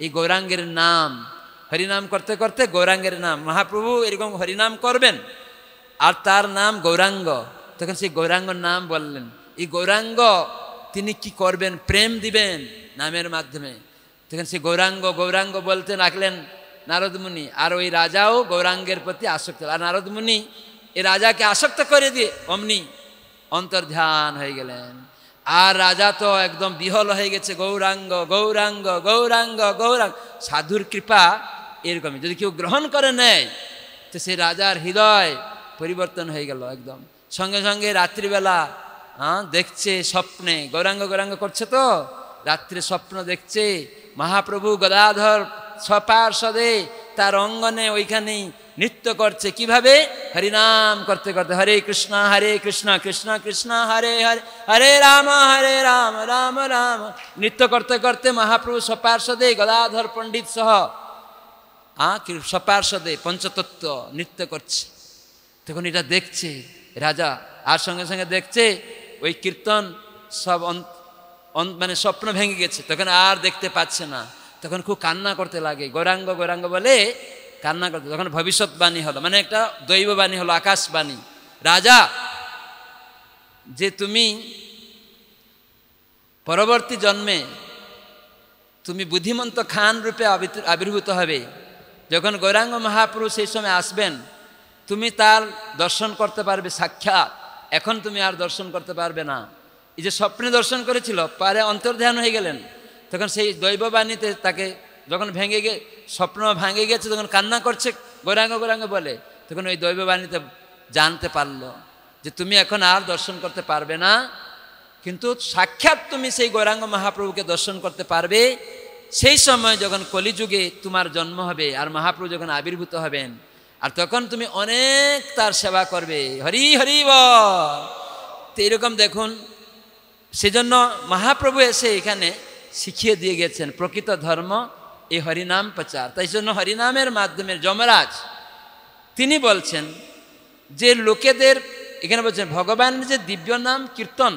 এই গৌরাঙ্গের নাম, হরিনাম করতে করতে গৌরাঙ্গের নাম, মহাপ্রভু এরকম হরিনাম করবেন আর তার নাম গৌরাঙ্গ। তখন সেই গৌরাঙ্গর নাম বললেন। এই গৌরাঙ্গ তিনি কি করবেন? প্রেম দিবেন নামের মাধ্যমে। তখন সেই গৌরাঙ্গ গৌরাঙ্গ বলতে লাগলেন নারদমুনি। আর ওই রাজাও গৌরাঙ্গের প্রতি আসক্ত। আর নারদমুনি এই রাজাকে আসক্ত করে দিয়ে অমনি অন্তর্ধান হয়ে গেলেন। আর রাজা তো একদম বিহল হয়ে গেছে, গৌরাঙ্গ গৌরাঙ্গ গৌরাঙ্গ গৌরাঙ্গ। সাধুর কৃপা এরকমই, যদি কেউ গ্রহণ করে নেয় তো সেই রাজার হৃদয় পরিবর্তন হয়ে গেল একদম। সঙ্গে সঙ্গে রাত্রিবেলা দেখছে স্বপ্নে, গৌরাঙ্গ গৌরাঙ্গ করছে তো, রাত্রে স্বপ্ন দেখছে মহাপ্রভু গদাধর স্বপার্শ্বদে তার অঙ্গনে ওইখানেই নৃত্য করছে। কিভাবে? হরিনাম করতে করতে, হরে কৃষ্ণ কৃষ্ণ কৃষ্ণ হরে হরে, হরে রাম রাম রাম। নৃত্য করতে করতে মহাপ্রভু স্বপার্শ্বদে গদাধর পণ্ডিত সহ স্বপার্শ্বদে পঞ্চতত্ত্ব নৃত্য করছে। তখন এটা দেখছে রাজা, আর সঙ্গে সঙ্গে দেখছে ওই কীর্তন সব মানে স্বপ্ন ভেঙে গেছে, তখন আর দেখতে পাচ্ছে না। তখন খুব কান্না করতে লাগে, গৌরাঙ্গ গৌরাঙ্গ বলে কান্না করতে। তখন ভবিষ্যৎবাণী হলো, মানে একটা দৈববাণী হলো, আকাশবাণী। রাজা, যে তুমি পরবর্তী জন্মে তুমি বুদ্ধিমন্ত খান রূপে আবির্ভূত হবে। যখন গৌরাঙ্গ মহাপুরুষ সেই সময় আসবেন, তুমি তার দর্শন করতে পারবে সাক্ষাৎ। এখন তুমি আর দর্শন করতে পারবে না। এই যে স্বপ্নে দর্শন করেছিল, পারে অন্তর্ধান হয়ে গেলেন। তখন সেই দৈববাণীতে তাকে যখন স্বপ্ন ভাঙে গেছে, তখন কান্না করছে গৌরাঙ্গ গৌরাঙ্গ বলে। তখন ওই দৈববাণীতে জানতে পারলো যে তুমি এখন আর দর্শন করতে পারবে না, কিন্তু সাক্ষাৎ তুমি সেই গৌরাঙ্গ মহাপ্রভুকে দর্শন করতে পারবে সেই সময় যখন কলিযুগে তোমার জন্ম হবে আর মহাপ্রভু যখন আবির্ভূত হবেন। আর তখন তুমি অনেক তার সেবা করবে। হরি হরি বল। তো এরকম দেখুন, সেজন্য মহাপ্রভু এসে এখানে শিখিয়ে দিয়ে গেছেন প্রকৃত ধর্ম এই হরিনাম প্রচার। তাই জন্য হরিনামের মাধ্যমে যমরাজ তিনি বলছেন যে লোকেদের, এখানে বলছেন ভগবানের যে দিব্য নাম কীর্তন,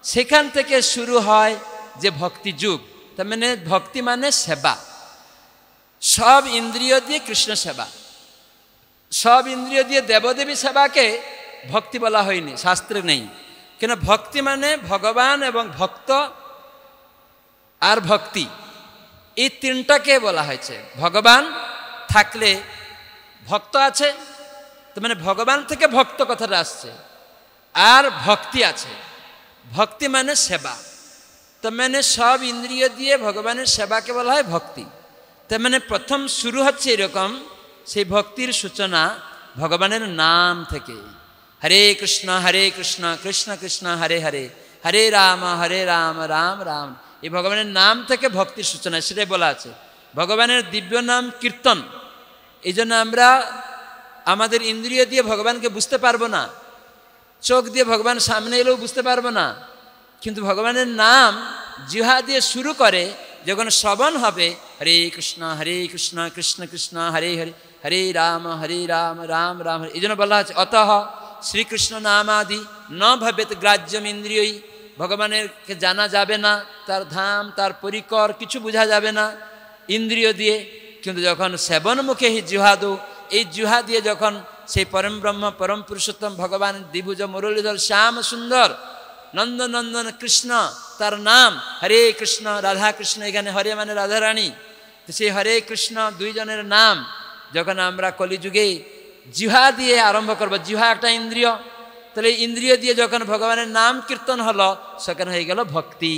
সেখান থেকে শুরু হয় যে ভক্তি যুগ। তার মানে ভক্তি মানে সেবা, সব ইন্দ্রিয় দিয়ে কৃষ্ণ সেবা, সব ইন্দ্রিয় দিয়ে দেবদেবী সেবাকে ভক্তি বলা হয়নি, শাস্ত্রে নেই। কেন? ভক্তি মানে ভগবান এবং ভক্ত আর ভক্তি, এই তিনটাকে বলা হয়েছে। ভগবান থাকলে ভক্ত আছে, তার মানে ভগবান থেকে ভক্ত কথাটা আসছে। আর ভক্তি আছে, ভক্তি মানে সেবা। তার মানে সব ইন্দ্রিয় দিয়ে ভগবানের সেবাকে বলা হয় ভক্তি। তার মানে প্রথম শুরু হচ্ছে এরকম, সেই ভক্তির সূচনা ভগবানের নাম থেকে। হরে কৃষ্ণ কৃষ্ণ কৃষ্ণ হরে হরে, হরে রাম রাম রাম। এই ভগবানের নাম থেকে ভক্তির সূচনা, সেটাই বলা আছে। ভগবানের দিব্য নাম কীর্তন। এই জন্য আমরা আমাদের ইন্দ্রিয় দিয়ে ভগবানকে বুঝতে পারবো না, চোখ দিয়ে ভগবান সামনে এলেও বুঝতে পারবো না, কিন্তু ভগবানের নাম জিহ্বা দিয়ে শুরু করে যখন শ্রবণ হবে, হরে কৃষ্ণ কৃষ্ণ কৃষ্ণ হরে হরে, হরে রাম রাম রাম। এই জন্য বলা আছে অতঃ শ্রীকৃষ্ণ নামাদি ন ভবেত গ্রাহ্যম ইন্দ্রিয়ই। ভগবানেরকে জানা যাবে না, তার ধাম তার পরিকর কিছু বোঝা যাবে না ইন্দ্রিয় দিয়ে, কিন্তু যখন সেবন মুখে হি জিহ্বাদু, এই জিহ্বা দিয়ে যখন সেই পরম ব্রহ্ম পরম পুরুষোত্তম ভগবান দ্বিভুজ মুরলীধর শ্যাম সুন্দর নন্দন নন্দন কৃষ্ণ, তার নাম হরে কৃষ্ণ রাধা কৃষ্ণ, এখানে হরে মানে রাধারানী। তো সেই হরে কৃষ্ণ দুইজনের নাম যখন আমরা কলিযুগে জিহ্বা দিয়ে আরম্ভ করবো, জিহ্বা একটা ইন্দ্রিয়, তাহলে ইন্দ্রিয় দিয়ে যখন ভগবানের নাম কীর্তন হলো, সেখানে হয়ে গেল ভক্তি।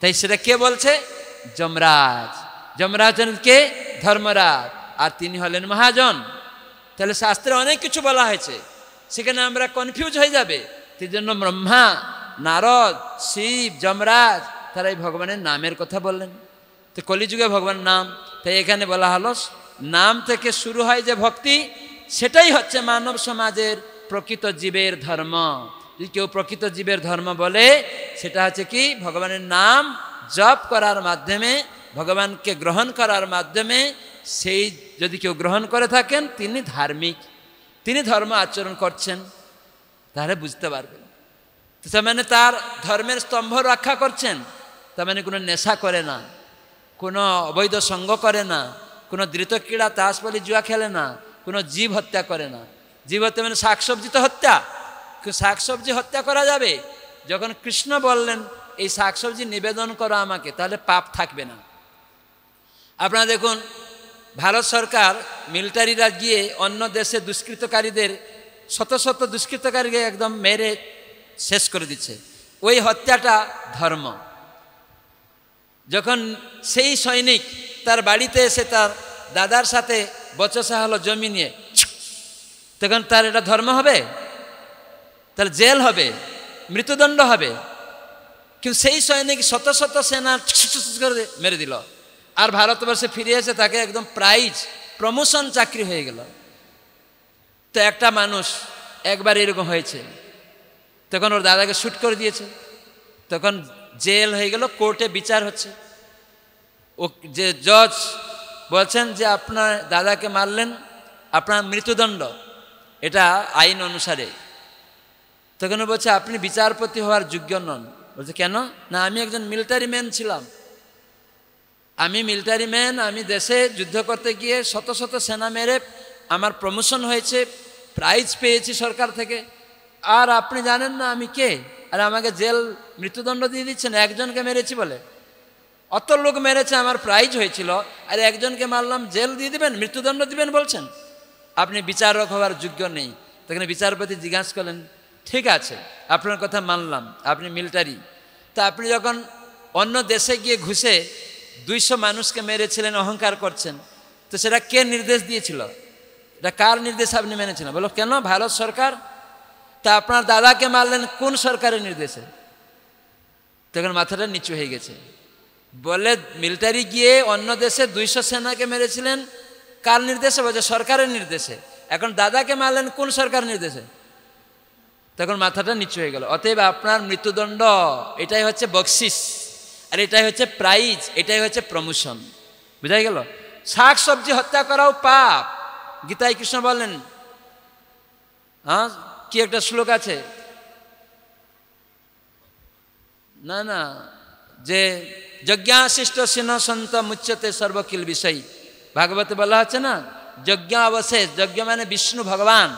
তাই সেটা কে বলছে? যমরাজ। যমরাজ কে? ধর্মরাজ, আর তিনি হলেন মহাজন। তাহলে শাস্ত্রে অনেক কিছু বলা হয়েছে, সেখানে আমরা কনফিউজ হয়ে যাবে। সেই জন্য ব্রহ্মা, নারদ, শিব, যমরাজ তারা এই ভগবানের নামের কথা বললেন। তো কলিযুগে ভগবান নাম, তাই এখানে বলা হলো নাম থেকে শুরু হয় যে ভক্তি, সেটাই হচ্ছে মানব সমাজের প্রকৃত জীবের ধর্ম। যদি কেউ প্রকৃত জীবের ধর্ম বলে, সেটা হচ্ছে কি ভগবানের নাম জপ করার মাধ্যমে, ভগবানকে গ্রহণ করার মাধ্যমে, সেই যদি কেউ গ্রহণ করে থাকেন তিনি ধার্মিক, তিনি ধর্ম আচরণ করছেন, তাহলে বুঝতে পারবেন। তার মানে তার ধর্মের স্তম্ভ রক্ষা করছেন, তার মানে কোনো নেশা করে না, কোনো অবৈধ সঙ্গ করে না, কোনো ধৃত ক্রীড়া তাসপালি জুয়া খেলে না, কোনো জীব হত্যা করে না। জীব হত্যা মানে শাকসবজি তো হত্যা, শাকসবজি হত্যা করা যাবে। যখন কৃষ্ণ বললেন এই শাকসবজি নিবেদন করো আমাকে, তাহলে পাপ থাকবে না। আপনারা দেখুন, ভারত সরকার মিলিটারিরা গিয়ে অন্য দেশে দুষ্কৃতকারীদের, শত শত দুষ্কৃতকারীকে একদম মেরে শেষ করে দিচ্ছে। ওই হত্যাটা ধর্ম। যখন সেই সৈনিক তার বাড়িতে এসে তার দাদার সাথে বচসা হলো জমি নিয়ে, তখন তার এটা ধর্ম হবে? তার জেল হবে, মৃত্যুদণ্ড হবে। কিন্তু সেই সৈনিক শত শত সেনা করে মেরে দিল, আর ভারতবর্ষে ফিরে এসে তাকে একদম প্রাইজ, প্রমোশন, চাকরি হয়ে গেল। তো একটা মানুষ একবার এরকম হয়েছে, তখন ওর দাদাকে শ্যুট করে দিয়েছে, তখন জেল হয়ে গেল, কোর্টে বিচার হচ্ছে। ও যে জজ বলছেন যে আপনার দাদাকে মারলেন, আপনার মৃত্যুদণ্ড, এটা আইন অনুসারে। তখন ও বলছে আপনি বিচারপতি হওয়ার যোগ্য নন। বলছে কেন? না, আমি একজন মিলিটারি ম্যান ছিলাম, আমি মিলিটারি ম্যান, আমি দেশে যুদ্ধ করতে গিয়ে শত শত সেনা মেরে আমার প্রমোশন হয়েছে, প্রাইজ পেয়েছি সরকার থেকে, আর আপনি জানেন না আমি কে, আর আমাকে জেল মৃত্যুদণ্ড দিয়ে দিচ্ছেন একজনকে মেরেছি বলে। অত লোক মেরেছে, আমার প্রাইজ হয়েছিল, আর একজনকে মারলাম, জেল দিয়ে দিবেন, মৃত্যুদণ্ড দিবেন বলছেন? আপনি বিচারক হওয়ার যোগ্য নেই। তখন বিচারপতি জিজ্ঞাসা করলেন, ঠিক আছে আপনার কথা মানলাম, আপনি মিলিটারি, তা আপনি যখন অন্য দেশে গিয়ে ঘুষে 200 মানুষকে মেরেছিলেন, অহংকার করছেন, তো সেটা কে নির্দেশ দিয়েছিল? এটা কার নির্দেশ আপনি মেনেছিলেন? বলো কেন? ভারত সরকার। তা আপনার দাদাকে মারলেন কোন সরকারের নির্দেশে? তখন মাথাটা নিচু হয়ে গেছে। বলে মিলিটারি গিয়ে অন্য দেশে 200 সেনাকে মেরেছিলেন, কার নির্দেশে? বলছে সরকারের নির্দেশে। এখন দাদাকে মারলেন কোন সরকার নির্দেশে? তখন মাথাটা নিচু হয়ে গেল। অতএব আপনার মৃত্যুদণ্ড, এটাই হচ্ছে বকশিস, আর এটাই হচ্ছে প্রাইজ, এটাই হচ্ছে প্রমোশন। বুঝাই গেল? শাক সবজি হত্যা করাও পাপ। গীতায় কৃষ্ণ বললেন, হ্যাঁ কি একটা শ্লোক আছে না না, যে যজ্ঞাশিষ্ট সিন সন্ত মুচ্যতে সর্বকিল বিষয়। ভাগবতে বলা হচ্ছে না, যজ্ঞ অবশেষ, যজ্ঞ মানে বিষ্ণু ভগবান,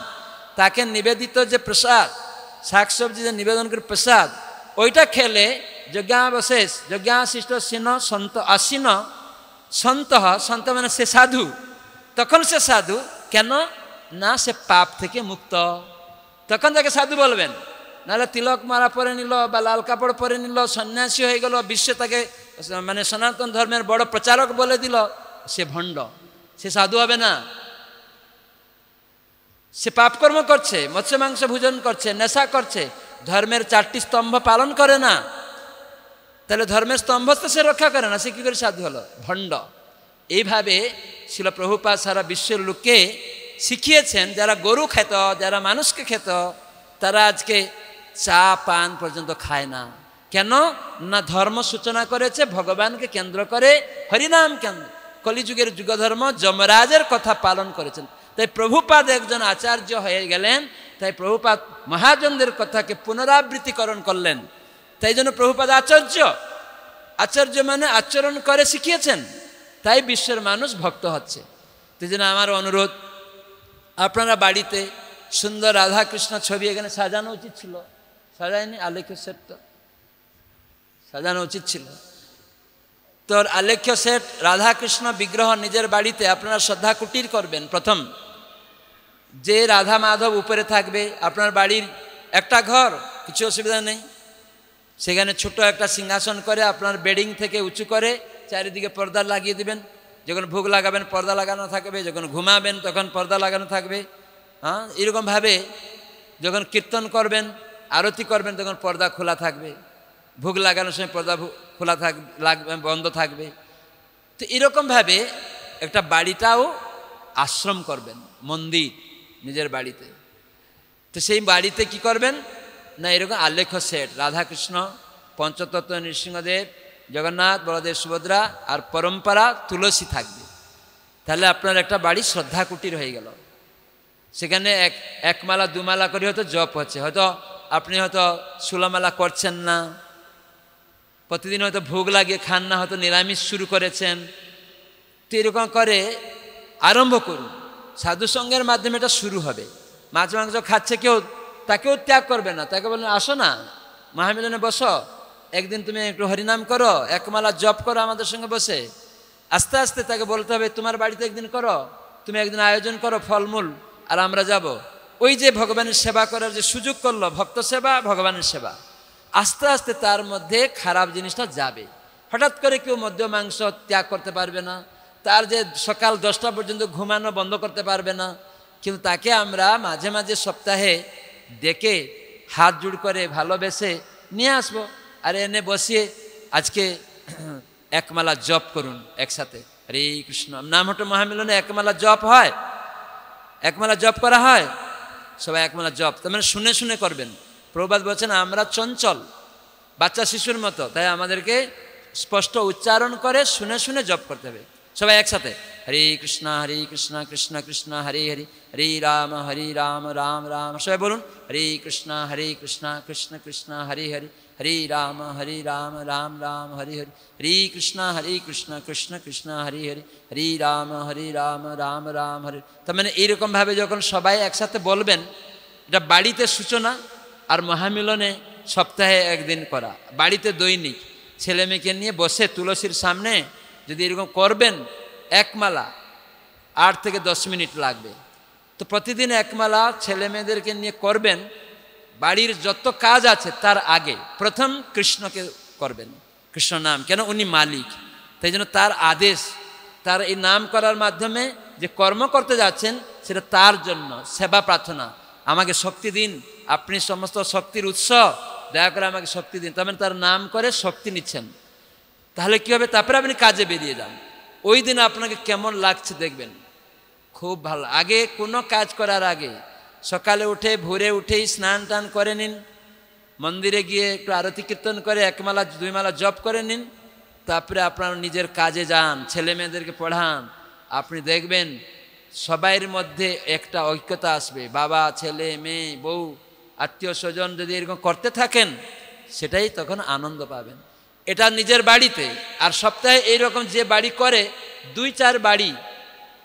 তাকে নিবেদিত যে প্রসাদ, শাকসবজি যে নিবেদন করে প্রসাদ, ওইটা খেলে যজ্ঞাবশেষ, যজ্ঞাশিষ্ট সিন সন্ত আসীন সন্ত, সন্ত মানে সে সাধু, তখন সে সাধু। কেন না? সে পাপ থেকে মুক্ত, তখন তাকে সাধু বলবেন। নাহলে তিলক মারা পরে নিল বা লাল কাপড় পরে নিল, সন্ন্যাসী হয়ে গেল, বিশ্বে তাকে মানে সনাতন ধর্মের বড় প্রচারক বলে দিল, সে ভণ্ড, সে সাধু হবে না। সে পাপকর্ম করছে, মৎস্য মাংস ভোজন করছে, নেশা করছে, ধর্মের 4টি স্তম্ভ পালন করে না, তাহলে ধর্মের স্তম্ভ তো সে রক্ষা করে না, সে কী করে সাধু হলো? ভণ্ড। এইভাবে শিল প্রভুপাদ সারা বিশ্বের লোককে শিখিয়েছেন, যারা গরু খেত, যারা মানুষকে খেত, তারা আজকে চা পান পর্যন্ত খায় না। কেন না? ধর্ম সূচনা করেছে ভগবানকে কেন্দ্র করে, হরিনাম কেন্দ্র, কলিযুগের যুগধর্ম যমরাজের কথা পালন করেছেন। তাই প্রভুপাদ একজন আচার্য হয়ে গেলেন, তাই প্রভুপাদ মহাজনদের কথাকে পুনরাবৃত্তিকরণ করলেন। তাই জন্য প্রভুপাদ আচার্য, আচার্য মানে আচরণ করে শিখিয়েছেন, তাই বিশ্বের মানুষ ভক্ত হচ্ছে। তাই জন্য আমার অনুরোধ, আপনারা বাড়িতে সুন্দর রাধাকৃষ্ণ ছবি এখানে সাজানো উচিত ছিল, সাজায়নি? আলেখ্য সেট সাজানো উচিত ছিল। তো আলেখ্য সেট রাধাকৃষ্ণ বিগ্রহ নিজের বাড়িতে আপনারা শ্রদ্ধা কুটির করবেন। প্রথম যে রাধা মাধব উপরে থাকবে, আপনার বাড়ির একটা ঘর, কিছু অসুবিধা নেই, সেখানে ছোট একটা সিংহাসন করে আপনার বেডিং থেকে উঁচু করে চারিদিকে পর্দা লাগিয়ে দিবেন। যখন ভোগ লাগাবেন পর্দা লাগানো থাকবে, যখন ঘুমাবেন তখন পর্দা লাগানো থাকবে। হ্যাঁ, এরকমভাবে যখন কীর্তন করবেন, আরতি করবেন, তখন পর্দা খোলা থাকবে। ভোগ লাগানোর সময় পর্দা খোলা থাকবে, বন্ধ থাকবে। তো এরকমভাবে একটা বাড়িটাও আশ্রম করবেন, মন্দির নিজের বাড়িতে। তো সেই বাড়িতে কি করবেন না, এরকম আলেখ্য সেট রাধাকৃষ্ণ, পঞ্চতত্ত্ব নৃসিংহদেব, জগন্নাথ, বলদেব, সুভদ্রা, আর পরম্পরা তুলসী থাকবে। তাহলে আপনার একটা বাড়ি শ্রদ্ধা কুটির হয়ে গেল। সেখানে এক মালা 2 মালা করে হয়তো জপ হচ্ছে, হয়তো আপনি হয়তো 16 মালা করছেন না, প্রতিদিন হয়তো ভোগ লাগিয়ে খান না, হয়তো নিরামিষ শুরু করেছেন। তো এরকম করে আরম্ভ করুন, সাধুসঙ্গের মাধ্যমে এটা শুরু হবে। মাছ মাংস খাচ্ছে কেউ, তাকেও ত্যাগ করবে না, তাকে বললেন আসো না মহামিলনে বসো, একদিন তুমি একটু হরিনাম করো, 1 মালা জপ করো আমাদের সঙ্গে বসে। আস্তে আস্তে তাকে বলতে হবে তোমার বাড়িতে একদিন করো, তুমি একদিন আয়োজন করো ফলমূল, আর আমরা যাব। ওই যে ভগবানের সেবা করার যে সুযোগ করলো, ভক্ত সেবা, ভগবানের সেবা, আস্তে আস্তে তার মধ্যে খারাপ জিনিসটা যাবে। হঠাৎ করে কেউ মদ্য মাংস ত্যাগ করতে পারবে না, তার যে সকাল 10টা পর্যন্ত ঘুমানো বন্ধ করতে পারবে না, কিন্তু তাকে আমরা মাঝে মাঝে সপ্তাহে ডেকে হাত জোড় করে ভালোবেসে নিয়ে আসবো, আর এনে বসিয়ে আজকে একমালা জপ করুন একসাথে, হরে কৃষ্ণ নাম হটো মহামিলনে একমালা জপ হয়, একমালা জপ করা হয়, সবাই একমালা জপ, তার মানে শুনে শুনে করবেন। প্রভুপাদ বলছেন আমরা চঞ্চল বাচ্চা শিশুর মতো, তাই আমাদেরকে স্পষ্ট উচ্চারণ করে শুনে শুনে জপ করতে হবে। সবাই একসাথে হরে কৃষ্ণ কৃষ্ণ কৃষ্ণ হরে হরে, হরে রাম রাম রাম, সবাই বলুন হরে কৃষ্ণ কৃষ্ণ কৃষ্ণ হরে হরে, হরে রাম রাম রাম হরে হরে, হরে কৃষ্ণ কৃষ্ণ কৃষ্ণ হরে হরে, হরে রাম রাম রাম হরে। তার মানে এইরকমভাবে যখন সবাই একসাথে বলবেন, এটা বাড়িতে সূচনা, আর মহামিলনে সপ্তাহে একদিন করা, বাড়িতে দৈনিক ছেলে মেয়েকে নিয়ে বসে তুলসীর সামনে যদি এরকম করবেন, একমালা 8 থেকে 10 মিনিট লাগবে। তো প্রতিদিন একমালা ছেলে মেয়েদেরকে নিয়ে করবেন। বাড়ির যত কাজ আছে তার আগে প্রথম কৃষ্ণকে করবেন, কৃষ্ণ নাম, কেন উনি মালিক, তাই জন্য তার আদেশ, তার এই নাম করার মাধ্যমে যে কর্ম করতে যাচ্ছেন সেটা তার জন্য সেবা প্রার্থনা। আমাকে শক্তি দিন, আপনি সমস্ত শক্তির উৎস, দয়া করে আমাকে শক্তি দিন। তার মানে তার নাম করে শক্তি নিচ্ছেন। তাহলে কী হবে, তারপরে আপনি কাজে বেরিয়ে যান। ওই দিন আপনাকে কেমন লাগছে দেখবেন, খুব ভালো। আগে কোনো কাজ করার আগে সকালে উঠে ভোরে উঠেই স্নান টান করে নিন, মন্দিরে গিয়ে একটু আরতি কীর্তন করে 1 মালা 2 মালা জপ করে নিন, তারপরে আপনার নিজের কাজে যান, ছেলে মেয়েদেরকে পড়ান। আপনি দেখবেন সবাইয়ের মধ্যে একটা ঐক্যতা আসবে। বাবা, ছেলে, মেয়ে, বউ, আত্মীয় স্বজন যদি এরকম করতে থাকেন, সেটাই তখন আনন্দ পাবেন। এটা নিজের বাড়িতে। আর সপ্তাহে এইরকম যে বাড়ি করে 2-4 বাড়ি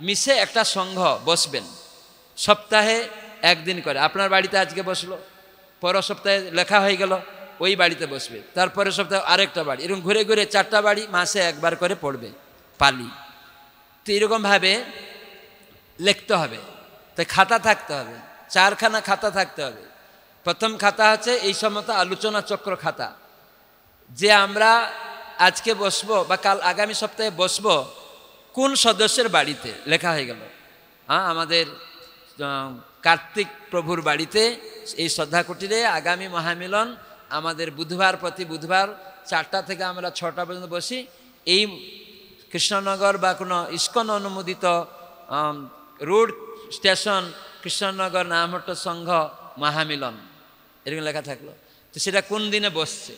মিশে একটা সংঘ বসবেন, সপ্তাহে একদিন করে। আপনার বাড়িতে আজকে বসলো, পরের সপ্তাহে লেখা হয়ে গেল ওই বাড়িতে বসবে, তারপরের সপ্তাহে আরেকটা বাড়ি, এরকম ঘুরে ঘুরে 4টা বাড়ি মাসে একবার করে পড়বে পালি। তো এরকমভাবে লিখতে হবে, তাই খাতা থাকতে হবে, 4খানা খাতা থাকতে হবে। প্রথম খাতা হচ্ছে এই সমস্ত আলোচনা চক্র খাতা, যে আমরা আজকে বসবো বা কাল আগামী সপ্তাহে বসবো কোন সদস্যের বাড়িতে, লেখা হয়ে গেল। আমাদের কার্তিক প্রভুর বাড়িতে এই শ্রদ্ধা কুটিরে আগামী মহামিলন আমাদের বুধবার, প্রতি বুধবার 4টা থেকে আমরা 6টা পর্যন্ত বসি। এই কৃষ্ণনগর বা কোনো ইস্কন অনুমোদিত রোড স্টেশন কৃষ্ণনগর নামহট্ট সংঘ মহামিলন এরকম লেখা থাকলো। তো সেটা কোন দিনে বসছে,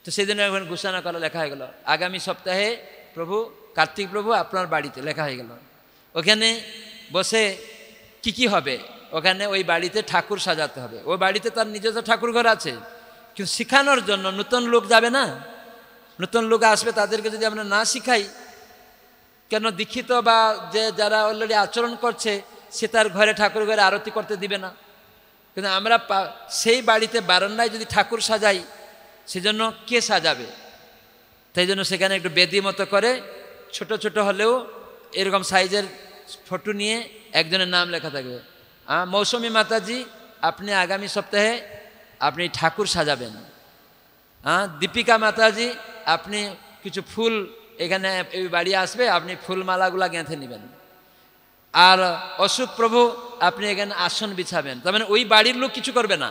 তো সেদিন এখন ঘোষণা করা লেখা হয়ে গেল। আগামী সপ্তাহে প্রভু কার্তিক প্রভু আপনার বাড়িতে লেখা হয়ে গেল। ওখানে বসে কি হবে, ওখানে ওই বাড়িতে ঠাকুর সাজাতে হবে। ওই বাড়িতে তার নিজস্ব ঠাকুর ঘর আছে, কিন্তু শিখানোর জন্য নতুন লোক যাবে না, নতুন লোক আসবে, তাদেরকে যদি আমরা না শিখাই, কেন দীক্ষিত বা যে যারা অলরেডি আচরণ করছে সে তার ঘরে ঠাকুর ঘরে আরতি করতে দিবে না। কিন্তু আমরা সেই বাড়িতে বারান্দায় যদি ঠাকুর সাজাই, সেজন্য কে সাজাবে? তাই জন্য সেখানে একটু বেদি মতো করে ছোট ছোট হলেও এরকম সাইজের ফটো নিয়ে একজনের নাম লেখা থাকবে। মৌসুমী মাতাজি, আপনি আগামী সপ্তাহে আপনি ঠাকুর সাজাবেন। দীপিকা মাতাজি, আপনি কিছু ফুল এখানে এই বাড়ি আসবে, আপনি ফুলমালাগুলা গেঁথে নেবেন। আর অশোক প্রভু, আপনি এখানে আসন বিছাবেন। তার মানে ওই বাড়ির লোক কিছু করবে না,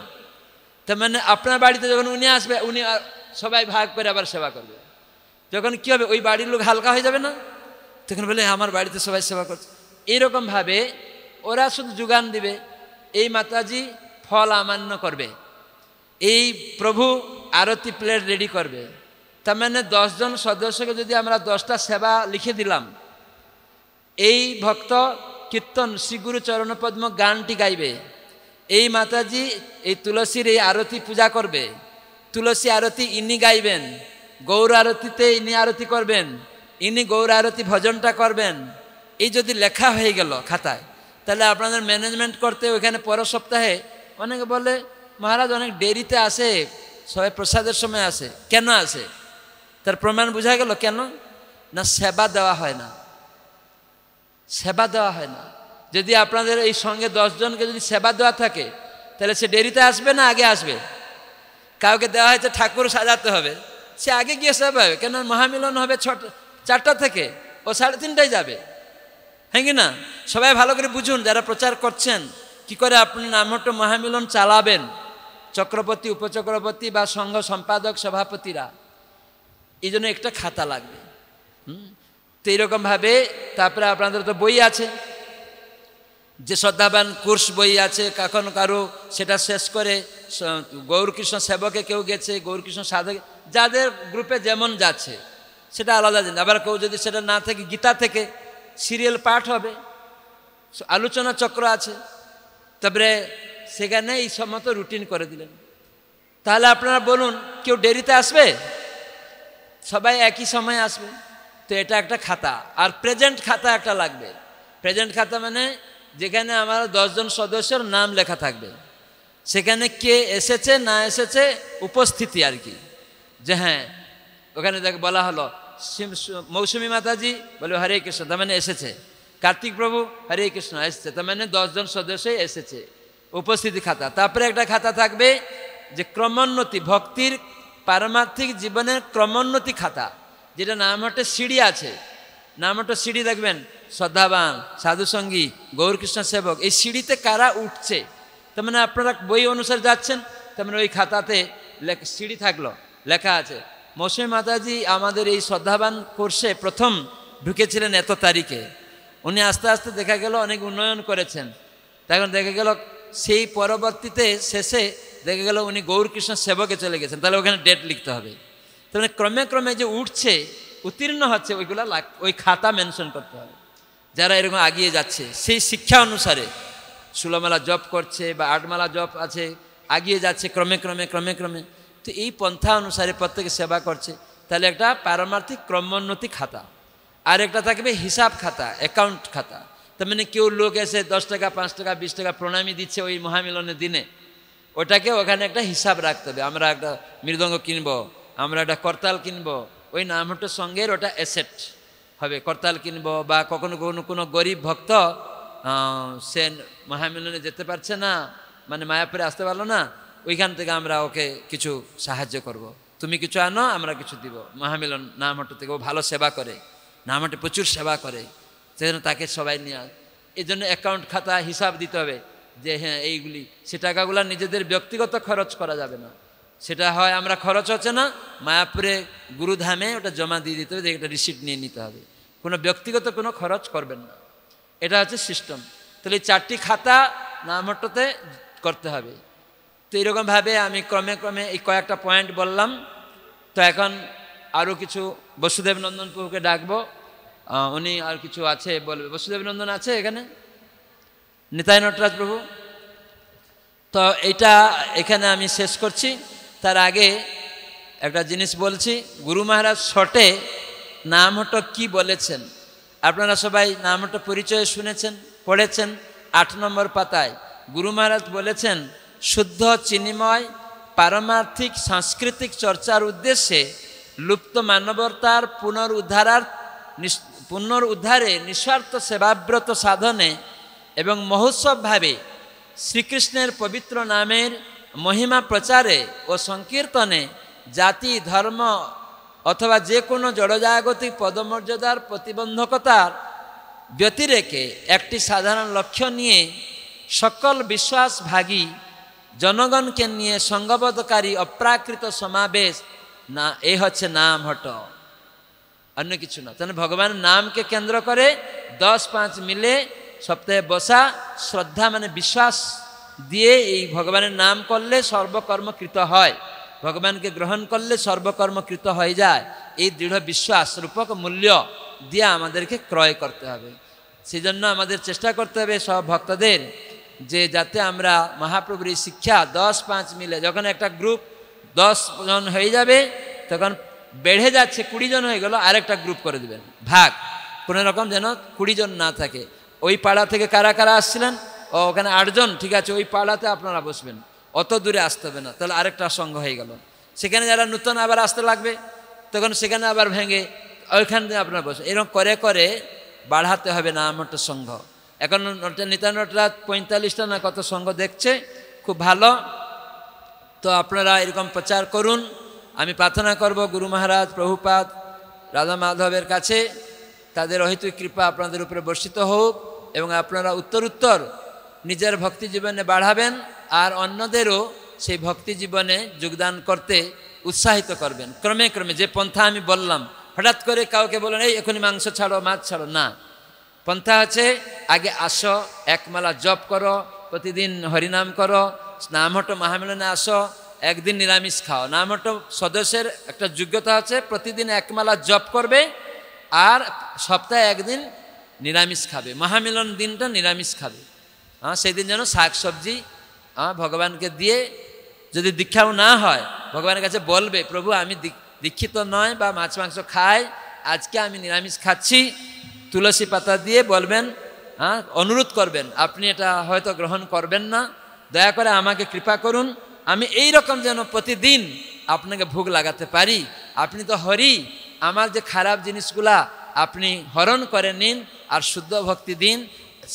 তার মানে আপনার বাড়িতে যখন উনি আসবে, উনি সবাই ভাগ করে আবার সেবা করবে। যখন কী হবে, ওই বাড়ির লোক হালকা হয়ে যাবে না, তখন বলে আমার বাড়িতে সবাই সেবা করছে। এইরকমভাবে ওরা শুধু যোগান দিবে, এই মাতাজি ফল আমান্য করবে, এই প্রভু আরতি প্লেট রেডি করবে। তার মানে 10 জন সদস্যকে যদি আমরা 10টা সেবা লিখে দিলাম, এই ভক্ত কীর্তন শ্রীগুরু চরণপদ্ম গানটি গাইবে, এই মাতাজি এই তুলসীর এই আরতি পূজা করবে, তুলসী আরতি ইনি গাইবেন, গৌর আরতিতে ইনি আরতি করবেন, ইনি গৌর আরতি ভজনটা করবেন। এই যদি লেখা হয়ে গেল খাতায়, তাহলে আপনাদের ম্যানেজমেন্ট করতে ওইখানে পরের সপ্তাহে অনেকে বলে মহারাজ অনেক দেরিতে আসে, সবাই প্রসাদের সময় আসে। কেন আসে? তার প্রমাণ বোঝা গেল। কেন না? সেবা দেওয়া হয় না, সেবা দেওয়া হয় না। যদি আপনাদের এই সঙ্গে 10 জনকে যদি সেবা দেওয়া থাকে, তাহলে সে দেরিতে আসবে না আগে আসবে? কাউকে দেওয়া হয়েছে ঠাকুর সাজাতে হবে, সে আগে গিয়ে সেবা হবে, কেন মহামিলন হবে 4টা থেকে, ও 3:30টায় যাবে। হ্যাঁ কি না? সবাই ভালো করে বুঝুন, যারা প্রচার করছেন কি করে আপনি নামহট্ট মহামিলন চালাবেন। চক্রবর্তী, উপচক্রবর্তী বা সংঘ সম্পাদক, সভাপতিরা, এই জন্য একটা খাতা লাগবে। তো এইরকমভাবে তারপরে আপনাদের তো বই আছে, যে শ্রদ্ধাবান কোর্স বই আছে, কখন কারো সেটা শেষ করে গৌরকৃষ্ণ সেবকে কেউ গেছে, গৌরকৃষ্ণ সাধক, যাদের গ্রুপে যেমন যাচ্ছে সেটা আলাদা জিনিস। আবার কেউ যদি সেটা না থাকে, গীতা থেকে সিরিয়াল পাঠ হবে, আলোচনা চক্র আছে, তারপরে সেখানে এই সমস্ত রুটিন করে দিলেন। তাহলে আপনারা বলুন, কেউ দেরিতে আসবে? সবাই একই সময় আসবে। তো এটা একটা খাতা। আর প্রেজেন্ট খাতা একটা লাগবে। প্রেজেন্ট খাতা মানে যেখানে আমার 10 জন সদস্যের নাম লেখা থাকবে, সেখানে কে এসেছে না এসেছে উপস্থিতি আর কি, যে হ্যাঁ ওখানে দেখ বলা হলো মৌসুমী মাতাজি বলে হরে কৃষ্ণ, তার মানে এসেছে। কার্তিক প্রভু হরে কৃষ্ণ এসেছে, তার মানে 10 জন সদস্যই এসেছে, উপস্থিতি খাতা। তারপরে একটা খাতা থাকবে যে ক্রমোন্নতি, ভক্তির পারমার্থিক জীবনের ক্রমোন্নতি খাতা, যেটা নামহট্টে সিঁড়ি আছে। নামহট্ট সিঁড়ি দেখবেন, শ্রদ্ধাবান, সাধুসঙ্গী, গৌরকৃষ্ণ সেবক, এই সিঁড়িতে কারা উঠছে, তার মানে আপনারা বই অনুসারে যাচ্ছেন, তার মানে ওই খাতাতে সিঁড়ি থাকলো, লেখা আছে মৌসুমী মাতাজি আমাদের এই শ্রদ্ধাবান কোর্সে প্রথম ঢুকেছিলেন এত তারিখে। উনি আস্তে আস্তে দেখা গেল অনেক উন্নয়ন করেছেন। তখন দেখা গেল সেই পরবর্তীতে শেষে দেখা গেল উনি গৌরকৃষ্ণ সেবকে চলে গেছেন, তাহলে ওখানে ডেট লিখতে হবে। তাহলে ক্রমে ক্রমে যে উঠছে, উত্তীর্ণ হচ্ছে, ওইগুলো ওই খাতা মেনশন করতে হবে। যারা এরকম আগিয়ে যাচ্ছে সেই শিক্ষা অনুসারে 16 মালা জপ করছে বা 8 মালা জপ আছে, আগিয়ে যাচ্ছে ক্রমে ক্রমে ক্রমে ক্রমে, তো এই পন্থা অনুসারে প্রত্যেকে সেবা করছে, তাহলে একটা পারমার্থিক ক্রমোন্নতি খাতা। আর একটা থাকবে হিসাব খাতা, অ্যাকাউন্ট খাতা। তার মানে কেউ লোক এসে 10 টাকা 5 টাকা 20 টাকা প্রণামী দিচ্ছে ওই মহামিলনের দিনে, ওটাকে ওখানে একটা হিসাব রাখতে হবে। আমরা একটা মৃদঙ্গ কিনবো, আমরা একটা করতাল কিনবো, ওই নামহট্ট সঙ্গের ওটা অ্যাসেট হবে। করতাল কিনবো, বা কখনো কখনো কোনো গরিব ভক্ত সে মহামিলনে যেতে পারছে না, মানে মায়াপুরে আসতে পারলো না, ওইখান থেকে আমরা ওকে কিছু সাহায্য করব। তুমি কিছু আনো, আমরা কিছু দিব। মহামিলন নামহট্ট থেকে, ও ভালো সেবা করে, নামহট্টে প্রচুর সেবা করে, সেজন্য তাকে সবাই নিয়ে এই জন্য অ্যাকাউন্ট খাতা হিসাব দিতে হবে যে হ্যাঁ এইগুলি, সে টাকাগুলো নিজেদের ব্যক্তিগত খরচ করা যাবে না। সেটা হয় আমরা খরচ হচ্ছে না, মায়াপুরে গুরুধামে ওটা জমা দিয়ে দিতে হবে, এটা রিসিপ্ট নিয়ে নিতে হবে, কোনো ব্যক্তিগত কোনো খরচ করবেন না। এটা হচ্ছে সিস্টেম। তাহলে এই 4টি খাতা নামহট্টতে করতে হবে। তো এরকমভাবে আমি ক্রমে ক্রমে এই কয়েকটা পয়েন্ট বললাম। তো এখন আরও কিছু বসুদেব নন্দন প্রভুকে ডাকবো, উনি আর কিছু আছে বলবে। বসুদেব নন্দন আছে এখানে? নিতাই নটরাজ প্রভু। তো এইটা এখানে আমি শেষ করছি। তার আগে একটা জিনিস বলছি, গুরু মহারাজ শর্টে নামহট্ট কি বলেছেন, আপনারা সবাই নামহট্ট পরিচয় শুনেছেন, পড়েছেন। 8 নম্বর পাতায় গুরু মহারাজ বলেছেন, শুদ্ধ চিন্ময় পারমার্থিক সাংস্কৃতিক চর্চার উদ্দেশ্যে লুপ্ত মানবতার পুনরুদ্ধারে নিঃস্বার্থ সেবাব্রত সাধনে এবং মহোৎসবভাবে শ্রীকৃষ্ণের পবিত্র নামের মহিমা প্রচারে ও সংকীর্তনে জাতি, ধর্ম অথবা যে কোনো জড়জাগতিক পদমর্যাদার প্রতিবন্ধকতার ব্যতিরেকে একটি সাধারণ লক্ষ্য নিয়ে সকল বিশ্বাসভাগী জনগণকে নিয়ে সংঘবদ্ধকারী অপ্রাকৃত সমাবেশ না, এই হচ্ছে নামহট্ট, অন্য কিছু না। তাহলে ভগবানের নামকে কেন্দ্র করে 10-5 মিলে সপ্তাহে বসা, শ্রদ্ধা মানে বিশ্বাস দিয়ে এই ভগবানের নাম করলে সর্বকর্মকৃত হয়, ভগবানকে গ্রহণ করলে সর্বকর্মকৃত হয়ে যায়, এই দৃঢ় বিশ্বাস রূপক মূল্য দিয়ে আমাদেরকে ক্রয় করতে হবে। সেই জন্য আমাদের চেষ্টা করতে হবে সব ভক্তদের, যে যাতে আমরা মহাপ্রভুর এই শিক্ষা 10-5 মিলে, যখন একটা গ্রুপ 10 জন হয়ে যাবে, তখন বেড়ে যাচ্ছে 20 জন হয়ে গেল, আরেকটা গ্রুপ করে দেবেন ভাগ, কোনো রকম যেন 20 জন না থাকে। ওই পাড়া থেকে কারা কারা আসছিলেন, ও ওখানে 8 জন, ঠিক আছে, ওই পাড়াতে আপনারা বসবেন, অত দূরে আসতে হবে না, তাহলে আরেকটা সঙ্গ হয়ে গেল। সেখানে যারা নূতন আবার আসতে লাগবে, তখন সেখানে আবার ভেঙে ওইখান থেকে আপনারা বসবেন। এরকম করে করে বাড়াতে হবে নামহট্ট সংঘ। এখন নিতানটা 45টা না কত সঙ্গ দেখছে, খুব ভালো। তো আপনারা এরকম প্রচার করুন। আমি প্রার্থনা করব গুরু মহারাজ, প্রভুপাদ, রাধা মাধবের কাছে তাদের অহেতুক কৃপা আপনাদের উপরে বর্ষিত হোক এবং আপনারা উত্তর নিজের ভক্তি জীবনে বাড়াবেন আর অন্যদেরও সেই ভক্তি জীবনে যোগদান করতে উৎসাহিত করবেন। ক্রমে ক্রমে যে পন্থা আমি বললাম, হঠাৎ করে কাউকে বলেন এই এখনই মাংস ছাড়ো, মাছ ছাড়ো, না। পন্থা আছে, আগে আসো, একমালা জপ করো, প্রতিদিন হরিনাম করো, নামহট্ট মহামিলনে আসো, একদিন নিরামিষ খাও। নামহট্ট সদস্যের একটা যোগ্যতা আছে, প্রতিদিন একমালা জপ করবে আর সপ্তাহে একদিন নিরামিষ খাবে, মহামিলন দিনটা নিরামিষ খাবে। সেই দিন যেন শাক সবজি ভগবানকে দিয়ে, যদি দীক্ষাও না হয় ভগবানের কাছে বলবে, প্রভু আমি দীক্ষিত নয় বা মাছ মাংস খাই, আজকে আমি নিরামিষ খাচ্ছি, তুলসী পাতা দিয়ে বলবেন, অনুরোধ করবেন, আপনি এটা হয়তো গ্রহণ করবেন না, দয়া করে আমাকে কৃপা করুন, আমি এই রকম যেন প্রতিদিন আপনাকে ভোগ লাগাতে পারি। আপনি তো হরি, আমার যে খারাপ জিনিসগুলা আপনি হরণ করে নিন আর শুদ্ধ ভক্তি দিন,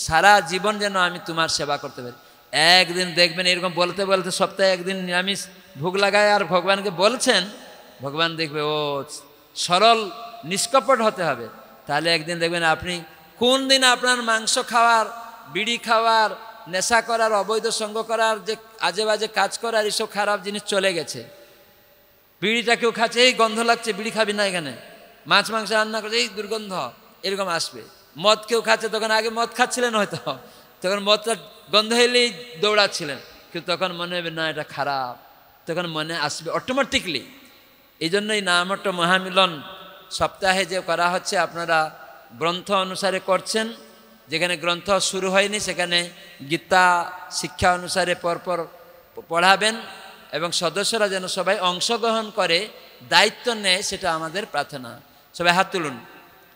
সারা জীবন যেন আমি তোমার সেবা করতে পারি। একদিন দেখবেন এরকম বলতে বলতে সপ্তাহে একদিন নিরামিষ ভোগ লাগায় আর ভগবানকে বলছেন, ভগবান দেখবে ও সরল নিষ্কপট হতে হবে। তাহলে একদিন দেখবেন আপনি কোন দিন আপনার মাংস খাওয়ার, বিড়ি খাওয়ার, নেশা করার, অবৈধ সঙ্গ করার, যে আজে বাজে কাজ করার এইসব খারাপ জিনিস চলে গেছে। বিড়িটা কেউ খাচ্ছে, এই গন্ধ লাগছে, বিড়ি খাবি না, এখানে মাছ মাংস রান্না করছে, এই দুর্গন্ধ, এরকম আসবে। মদ কেউ খাচ্ছে, তখন আগে মদ খাচ্ছিলেন হয়তো, তখন মদটা গন্ধ এলেই দৌড়াচ্ছিলেন, কিন্তু তখন মনে হবে না এটা খারাপ, তখন মনে আসবে অটোমেটিকলি। এই জন্যই নামহট্ট মহামিলন সপ্তাহে যে করা হচ্ছে, আপনারা গ্রন্থ অনুসারে করছেন, যেখানে গ্রন্থ শুরু হয়নি সেখানে গীতা শিক্ষা অনুসারে পরপর পড়াবেন এবং সদস্যরা যেন সবাই অংশগ্রহণ করে দায়িত্ব নেয়, সেটা আমাদের প্রার্থনা। সবাই হাত তুলুন,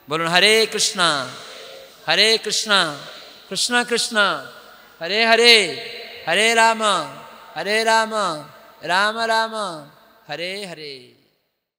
বলুন হরে কৃষ্ণা হরে কৃষ্ণা কৃষ্ণ কৃষ্ণ হরে হরে, হরে রাম রাম রাম হরে হরে।